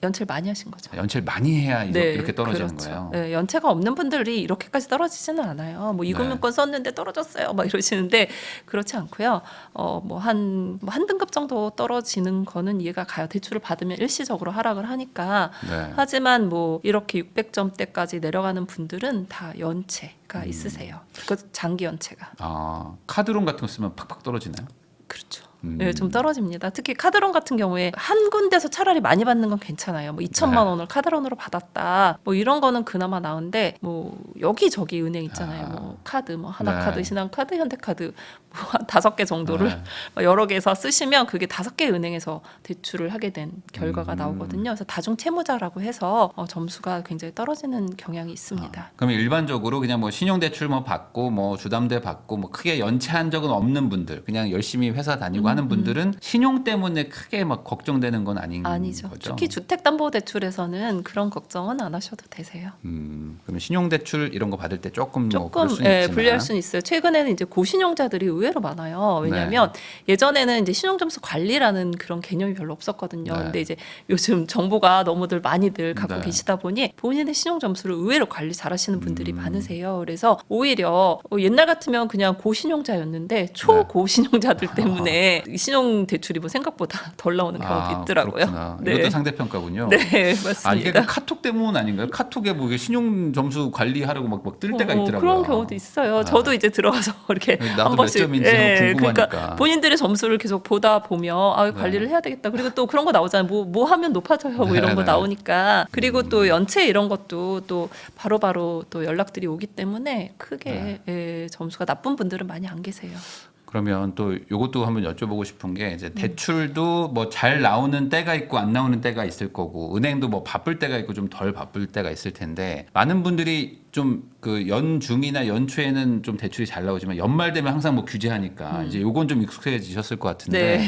연체를 많이 하신 거죠. 연체를 많이 해야 이렇게 떨어지는 그렇죠. 거예요. 네, 연체가 없는 분들이 이렇게까지 떨어지지는 않아요. 뭐 이금융권 썼는데 떨어졌어요, 막 이러시는데 그렇지 않고요. 뭐 한 등급 정도 떨어지는 거는 이해가 가요. 대출을 받으면 일시적으로 하락을 하니까. 네. 하지만 뭐 이렇게 600점대까지 내려가는 분들은 다 연체가 있으세요. 그 장기 연체가. 카드론 같은 거 쓰면 팍팍 떨어지나요? 그렇죠. 네, 좀 떨어집니다. 특히 카드론 같은 경우에 한 군데서 차라리 많이 받는 건 괜찮아요. 뭐 2천만 원을 카드론으로 받았다. 뭐 이런 거는 그나마 나은데 뭐 여기저기 은행 있잖아요. 뭐 카드, 뭐 하나카드, 네. 신한카드, 현대카드 뭐 한 5개 정도를 네. 여러 개에서 쓰시면 그게 5개 은행에서 대출을 하게 된 결과가 나오거든요. 그래서 다중 채무자라고 해서 점수가 굉장히 떨어지는 경향이 있습니다. 그러면 일반적으로 그냥 뭐 신용대출 뭐 받고 뭐 주담대 받고 뭐 크게 연체한 적은 없는 분들, 그냥 열심히 회사 다니고 하는 분들은 신용 때문에 크게 막 걱정되는 건 아니죠. 거죠. 특히 주택담보대출에서는 그런 걱정은 안 하셔도 되세요. 그러면 신용대출 이런 거 받을 때 조금 뭐 조금 그럴 수는 있지만 불리할 수는 있어요. 최근에는 이제 고신용자들이 의외로 많아요. 왜냐하면 예전에는 이제 신용점수 관리라는 그런 개념이 별로 없었거든요. 네. 근데 이제 요즘 정보가 너무들 많이들 갖고 네. 계시다 보니 본인의 신용점수를 의외로 관리 잘하시는 분들이 많으세요. 그래서 오히려 옛날 같으면 그냥 고신용자였는데 초고신용자들 때문에 신용 대출이 뭐 생각보다 덜 나오는 경우도 있더라고요. 그렇구나. 네. 이것도 상대평가군요. 네, 맞습니다. 아, 이게 그 카톡 때문 아닌가요? 카톡에 뭐 이게 신용 점수 관리하라고 막 뜰 때가 있더라고요. 그런 경우도 있어요. 저도 이제 들어가서 이렇게 나도 한 몇 번씩 점인지 궁금하니까. 그러니까 본인들의 점수를 계속 보다 보면 관리를 해야 되겠다. 그리고 또 그런 거 나오잖아요. 뭐 하면 높아져요. 뭐 이런 거 나오니까. 그리고 또 연체 이런 것도 또 바로바로 또 연락들이 오기 때문에 크게 점수가 나쁜 분들은 많이 안 계세요. 그러면 또 이것도 한번 여쭤보고 싶은 게 이제 대출도 뭐 잘 나오는 때가 있고 안 나오는 때가 있을 거고 은행도 뭐 바쁠 때가 있고 좀 덜 바쁠 때가 있을 텐데 많은 분들이 좀 그 연중이나 연초에는 좀 대출이 잘 나오지만 연말 되면 항상 뭐 규제하니까 이제 요건 좀 익숙해지셨을 것 같은데 네.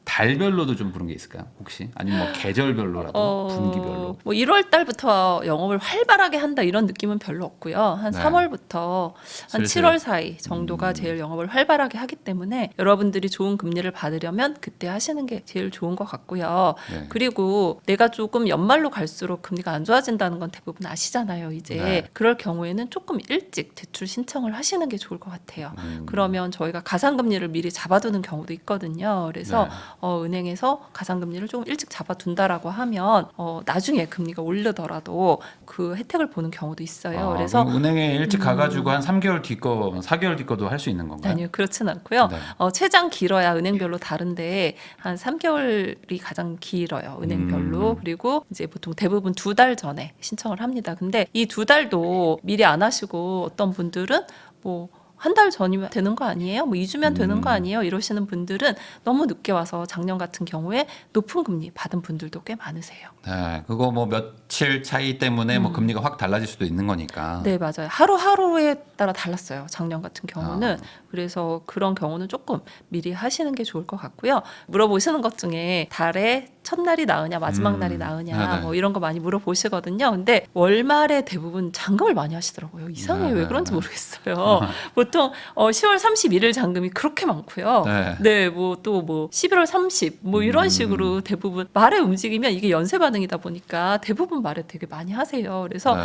달별로도 좀 그런 게 있을까요? 혹시 아니면 뭐 계절별로라도 분기별로? 뭐 1월 달부터 영업을 활발하게 한다 이런 느낌은 별로 없고요. 한 네. 3월부터 한 슬슬. 7월 사이 정도가 제일 영업을 활발하게 하기 때문에 여러분들이 좋은 금리를 받으려면 그때 하시는 게 제일 좋은 것 같고요. 네. 그리고 내가 조금 연말로 갈수록 금리가 안 좋아진다는 건 대부분 아시잖아요. 이제 네. 그럴 경우에는 조금 일찍 대출 신청을 하시는 게 좋을 것 같아요. 그러면 저희가 가상금리를 미리 잡아두는 경우도 있거든요. 그래서 네. 은행에서 가상금리를 조금 일찍 잡아둔다라고 하면 나중에 금리가 오르더라도 그 혜택을 보는 경우도 있어요. 그래서 그럼 은행에 일찍 가가지고 한 3개월 뒤 거, 4개월 뒤 거도 할 수 있는 건가요? 아니요, 그렇진 않고요. 네. 최장 길어야 은행별로 다른데 한 3개월이 가장 길어요. 은행별로. 그리고 이제 보통 대부분 2달 전에 신청을 합니다. 근데 이 2달도 미리 안 하시고 어떤 분들은 뭐 한 달 전이면 되는 거 아니에요? 뭐 2주면 되는 거 아니에요? 이러시는 분들은 너무 늦게 와서 작년 같은 경우에 높은 금리 받은 분들도 꽤 많으세요. 네, 그거 뭐 며칠 차이 때문에 뭐 금리가 확 달라질 수도 있는 거니까. 네, 맞아요. 하루하루에 따라 달랐어요. 작년 같은 경우는. 그래서 그런 경우는 조금 미리 하시는 게 좋을 것 같고요. 물어보시는 것 중에 달에 첫날이 나으냐 마지막 날이 나으냐 네네. 뭐 이런 거 많이 물어보시거든요. 근데 월말에 대부분 잔금을 많이 하시더라고요. 이상해요. 왜 그런지 모르겠어요. 보통 10월 31일 잔금이 그렇게 많고요. 네. 네, 뭐 또 뭐 11월 30 뭐 이런 식으로 대부분 말에 움직이면 이게 연쇄 반응이다 보니까 대부분 말에 되게 많이 하세요. 그래서 네.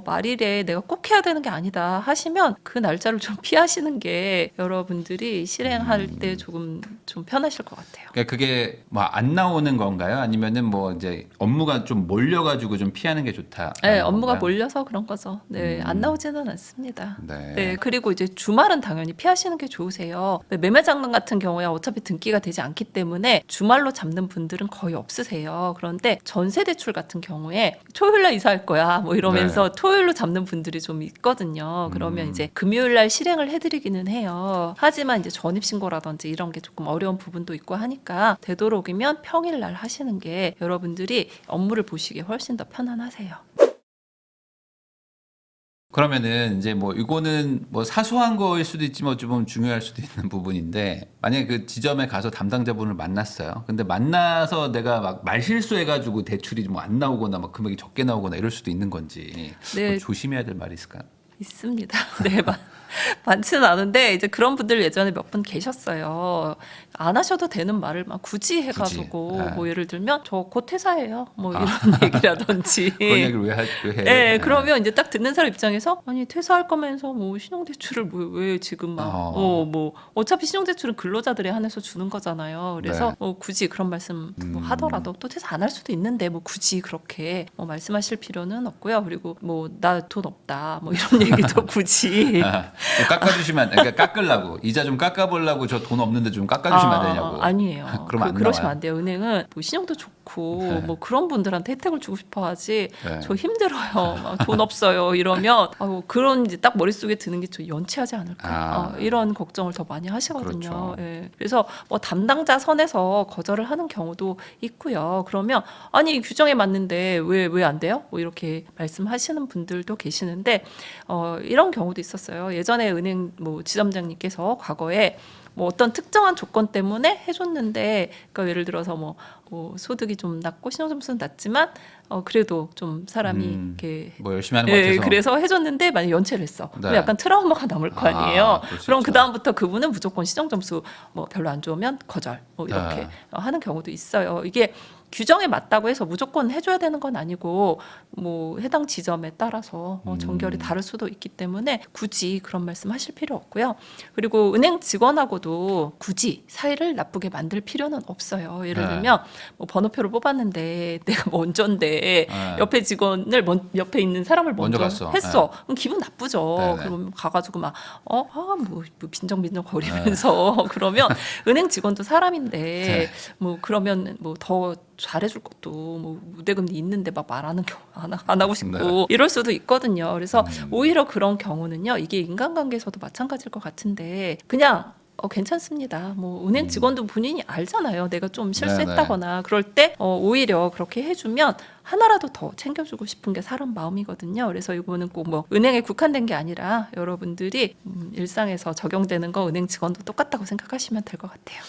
말일에 내가 꼭 해야 되는 게 아니다 하시면 그 날짜를 좀 피하시는 게 여러분들이 실행할 때 조금 좀 편하실 것 같아요. 그러니까 그게 뭐 안 나오는 건가요? 아니면은 뭐 이제 업무가 좀 몰려가지고 좀 피하는 게 좋다. 네, 업무가 몰려서 그런 거죠. 네, 안 나오지는 않습니다. 네. 네, 그리고 이제 주말은 당연히 피하시는 게 좋으세요. 매매 장난 같은 경우에 어차피 등기가 되지 않기 때문에 주말로 잡는 분들은 거의 없으세요. 그런데 전세 대출 같은 경우에 토요일날 이사할 거야 뭐 이러면서 토요일로 잡는 분들이 좀 있거든요. 그러면 이제 금요일날 실행을 해드리기는 해요. 하지만 이제 전입신고라든지 이런 게 조금 어려운 부분도 있고 하니까 되도록이면 평일날 하시는 게 여러분들이 업무를 보시기에 훨씬 더 편안하세요. 그러면은 이제 뭐 이거는 뭐 사소한 거일 수도 있지만 좀 중요할 수도 있는 부분인데 만약에 그 지점에 가서 담당자분을 만났어요. 근데 만나서 내가 막 말실수해가지고 대출이 뭐 안 나오거나 막 금액이 적게 나오거나 이럴 수도 있는 건지 네. 뭐 조심해야 될 말이 있을까요? 있습니다. 네, 많지는 않은데 이제 그런 분들 예전에 몇 분 계셨어요. 안 하셔도 되는 말을 막 굳이 해가지고 굳이. 네. 뭐 예를 들면 저 곧 퇴사해요. 뭐 이런 얘기라든지. 그런 얘기를 왜 해? 네, 그러면 이제 딱 듣는 사람 입장에서 아니 퇴사할 거면서 뭐 신용대출을 왜 지금 막 뭐 어차피 신용대출은 근로자들에 한해서 주는 거잖아요. 그래서 네. 뭐 굳이 그런 말씀 뭐 하더라도 또 퇴사 안 할 수도 있는데 뭐 굳이 그렇게 뭐 말씀하실 필요는 없고요. 그리고 뭐 나 돈 없다 뭐 이런 얘기도 굳이 좀 깎아주시면 그러니까 깎으려고 이자 좀 깎아보려고 저 돈 없는데 좀 깎아주시면 안 되냐고. 아니에요. 그러면 안 그러시면 나와요? 안 돼요. 은행은 뭐 신용도 좋고 네. 뭐 그런 분들한테 혜택을 주고 싶어 하지. 네. 저 힘들어요. 막 돈 없어요. 이러면 그런 이제 딱 머릿속에 드는 게 저 연체하지 않을까. 이런 걱정을 더 많이 하시거든요. 그렇죠. 예. 그래서 뭐 담당자 선에서 거절을 하는 경우도 있고요. 그러면 아니 규정에 맞는데 왜 안 돼요? 뭐 이렇게 말씀하시는 분들도 계시는데 이런 경우도 있었어요. 예전에 은행 뭐 지점장님께서 과거에 뭐 어떤 특정한 조건 때문에 해줬는데, 그러니까 예를 들어서 뭐 소득이 좀 낮고 신용점수는 낮지만 그래도 좀 사람이 이렇게 뭐 열심히 하는 것 같아서. 그래서 해줬는데 만약 연체를 했어. 네. 그럼 약간 트라우마가 남을 거 아니에요. 그럴 수 그럼 있죠. 그 다음부터 그분은 무조건 신용점수 뭐 별로 안 좋으면 거절 뭐 이렇게 네. 하는 경우도 있어요. 이게 규정에 맞다고 해서 무조건 해줘야 되는 건 아니고 뭐 해당 지점에 따라서 정결이 다를 수도 있기 때문에 굳이 그런 말씀하실 필요 없고요. 그리고 은행 직원하고도 굳이 사이를 나쁘게 만들 필요는 없어요. 예를 네. 들면 뭐 번호표를 뽑았는데 내가 먼저인데 네. 옆에 직원을 옆에 있는 사람을 먼저 먼저 갔어. 했어. 그럼 기분 나쁘죠. 네, 네. 그럼 가가지고 막 뭐 빈정빈정 거리면서 그러면 은행 직원도 사람인데 네. 뭐 그러면 뭐 더 잘해줄 것도 뭐 우대금리 있는데 막 말하는 경우 안 하고 싶고 네. 이럴 수도 있거든요. 그래서 오히려 그런 경우는요. 이게 인간관계에서도 마찬가지일 것 같은데 그냥 괜찮습니다. 뭐 은행 직원도 본인이 알잖아요. 내가 좀 실수했다거나 그럴 때 오히려 그렇게 해주면 하나라도 더 챙겨주고 싶은 게 사람 마음이거든요. 그래서 이거는 꼭 뭐 은행에 국한된 게 아니라 여러분들이 일상에서 적용되는 거 은행 직원도 똑같다고 생각하시면 될 것 같아요.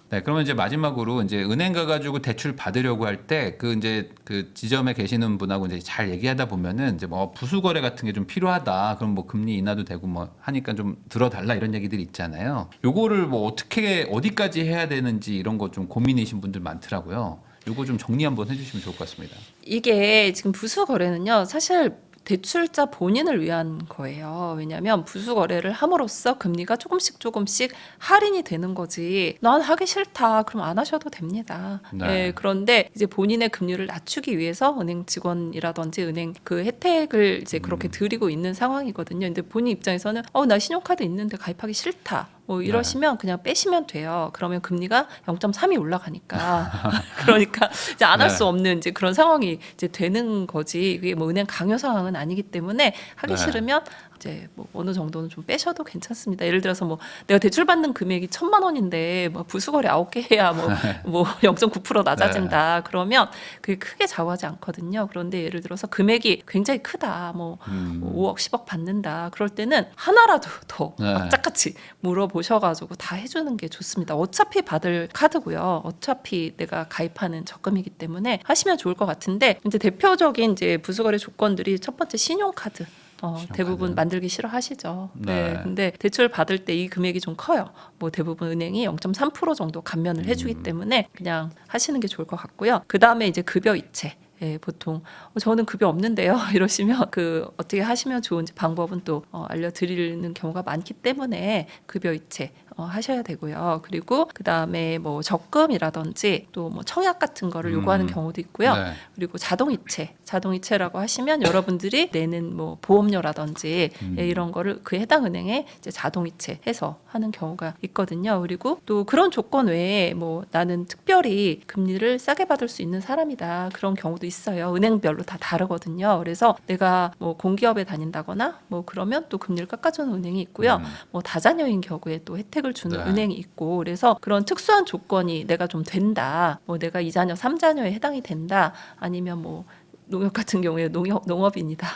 네, 그러면 이제 마지막으로 이제 은행 가가지고 대출 받으려고 할 때 그 이제 그 지점에 계시는 분하고 이제 잘 얘기하다 보면은 이제 뭐 부수거래 같은 게 좀 필요하다. 그럼 뭐 금리 인하도 되고 뭐 하니까 좀 들어달라 이런 얘기들이 있잖아요. 요거를 뭐 어떻게 어디까지 해야 되는지 이런 거 좀 고민이신 분들 많더라고요. 요거 좀 정리 한번 해주시면 좋을 것 같습니다. 이게 지금 부수 거래는요, 사실 대출자 본인을 위한 거예요. 왜냐하면 부수 거래를 함으로써 금리가 조금씩 할인이 되는 거지. 난 하기 싫다. 그럼 안 하셔도 됩니다. 네. 예, 그런데 이제 본인의 금리를 낮추기 위해서 은행 직원이라든지 은행 그 혜택을 이제 그렇게 드리고 있는 상황이거든요. 근데 본인 입장에서는 나 신용카드 있는데 가입하기 싫다. 뭐 이러시면 그냥 빼시면 돼요. 그러면 금리가 0.3이 올라가니까 그러니까 이제 안 할 수 네. 없는 이제 그런 상황이 이제 되는 거지. 이게 뭐 은행 강요 상황은 아니기 때문에 하기 네. 싫으면 이제 뭐 어느 정도는 좀 빼셔도 괜찮습니다. 예를 들어서 뭐 내가 대출 받는 금액이 1,000만 원인데 뭐 부수거래 9개 해야 뭐 0.9% 낮아진다. 그러면 그게 크게 좌우하지 않거든요. 그런데 예를 들어서 금액이 굉장히 크다. 뭐 5억, 10억 받는다. 그럴 때는 하나라도 더 네. 악착같이 물어보셔가지고 다 해주는 게 좋습니다. 어차피 받을 카드고요. 어차피 내가 가입하는 적금이기 때문에 하시면 좋을 것 같은데 이제 대표적인 이제 부수거래 조건들이 첫 번째 신용카드. 대부분 만들기 싫어하시죠. 네. 근데 대출 받을 때 이 금액이 좀 커요. 뭐 대부분 은행이 0.3% 정도 감면을 해주기 때문에 그냥 하시는 게 좋을 것 같고요. 그 다음에 이제 급여 이체. 예, 보통 저는 급여 없는데요 이러시면 그 어떻게 하시면 좋은지 방법은 또 알려드리는 경우가 많기 때문에 급여 이체 하셔야 되고요. 그리고 그 다음에 뭐 적금이라든지 또 뭐 청약 같은 거를 요구하는 경우도 있고요. 네. 그리고 자동이체라고 하시면 여러분들이 내는 뭐 보험료라든지 이런 거를 그 해당 은행에 이제 자동이체해서 하는 경우가 있거든요. 그리고 또 그런 조건 외에 뭐 나는 특별히 금리를 싸게 받을 수 있는 사람이다. 그런 경우도 있어요. 은행별로 다 다르거든요. 그래서 내가 뭐 공기업에 다닌다거나 뭐 그러면 또 금리를 깎아주는 은행이 있고요. 뭐 다자녀인 경우에 또 혜택을 주는 네. 은행이 있고 그래서 그런 특수한 조건이 내가 좀 된다. 뭐 내가 2자녀, 3자녀에 해당이 된다. 아니면 뭐 농협 같은 경우에 농업인이다.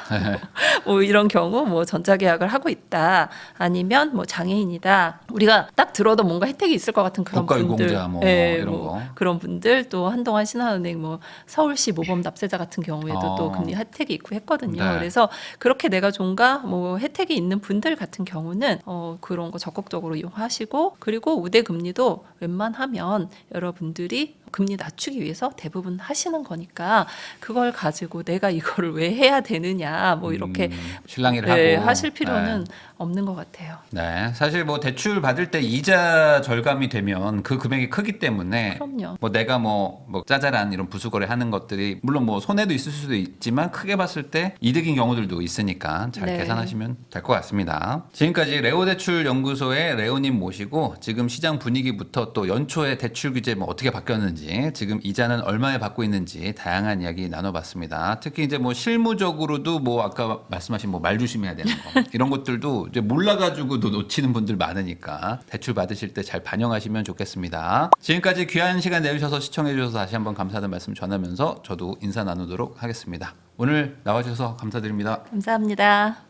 뭐 이런 경우 뭐 전자계약을 하고 있다. 아니면 뭐 장애인이다. 우리가 딱 들어도 뭔가 혜택이 있을 것 같은 그런 분들. 국가유공자 뭐 예, 이런 뭐 거. 그런 분들 또 한동안 신한은행 뭐 서울시 모범 납세자 같은 경우에도 또 어. 금리 혜택이 있고 했거든요. 네. 그래서 그렇게 내가 좀가 뭐 혜택이 있는 분들 같은 경우는 그런 거 적극적으로 이용하시고 그리고 우대 금리도 웬만하면 여러분들이 금리 낮추기 위해서 대부분 하시는 거니까 그걸 가지고 내가 이거를 왜 해야 되느냐 뭐 이렇게 실랑이를 네, 하고 하실 필요는 없는 것 같아요. 네, 사실 뭐 대출 받을 때 이자 절감이 되면 그 금액이 크기 때문에 그럼요. 뭐 내가 뭐 짜잘한 이런 부수거래 하는 것들이 물론 뭐 손해도 있을 수도 있지만 크게 봤을 때 이득인 경우들도 있으니까 잘 네. 계산하시면 될 것 같습니다. 지금까지 레오대출연구소의 레오님 모시고 지금 시장 분위기부터 또 연초에 대출 규제 뭐 어떻게 바뀌었는지 지금 이자는 얼마에 받고 있는지 다양한 이야기 나눠봤습니다. 특히 이제 뭐 실무적으로도 뭐 아까 말씀하신 뭐 말 조심해야 되는 거 이런 것들도 이제 몰라가지고 놓치는 분들 많으니까 대출 받으실 때 잘 반영하시면 좋겠습니다. 지금까지 귀한 시간 내주셔서 시청해주셔서 다시 한번 감사하다는 말씀 전하면서 저도 인사 나누도록 하겠습니다. 오늘 나와주셔서 감사드립니다. 감사합니다.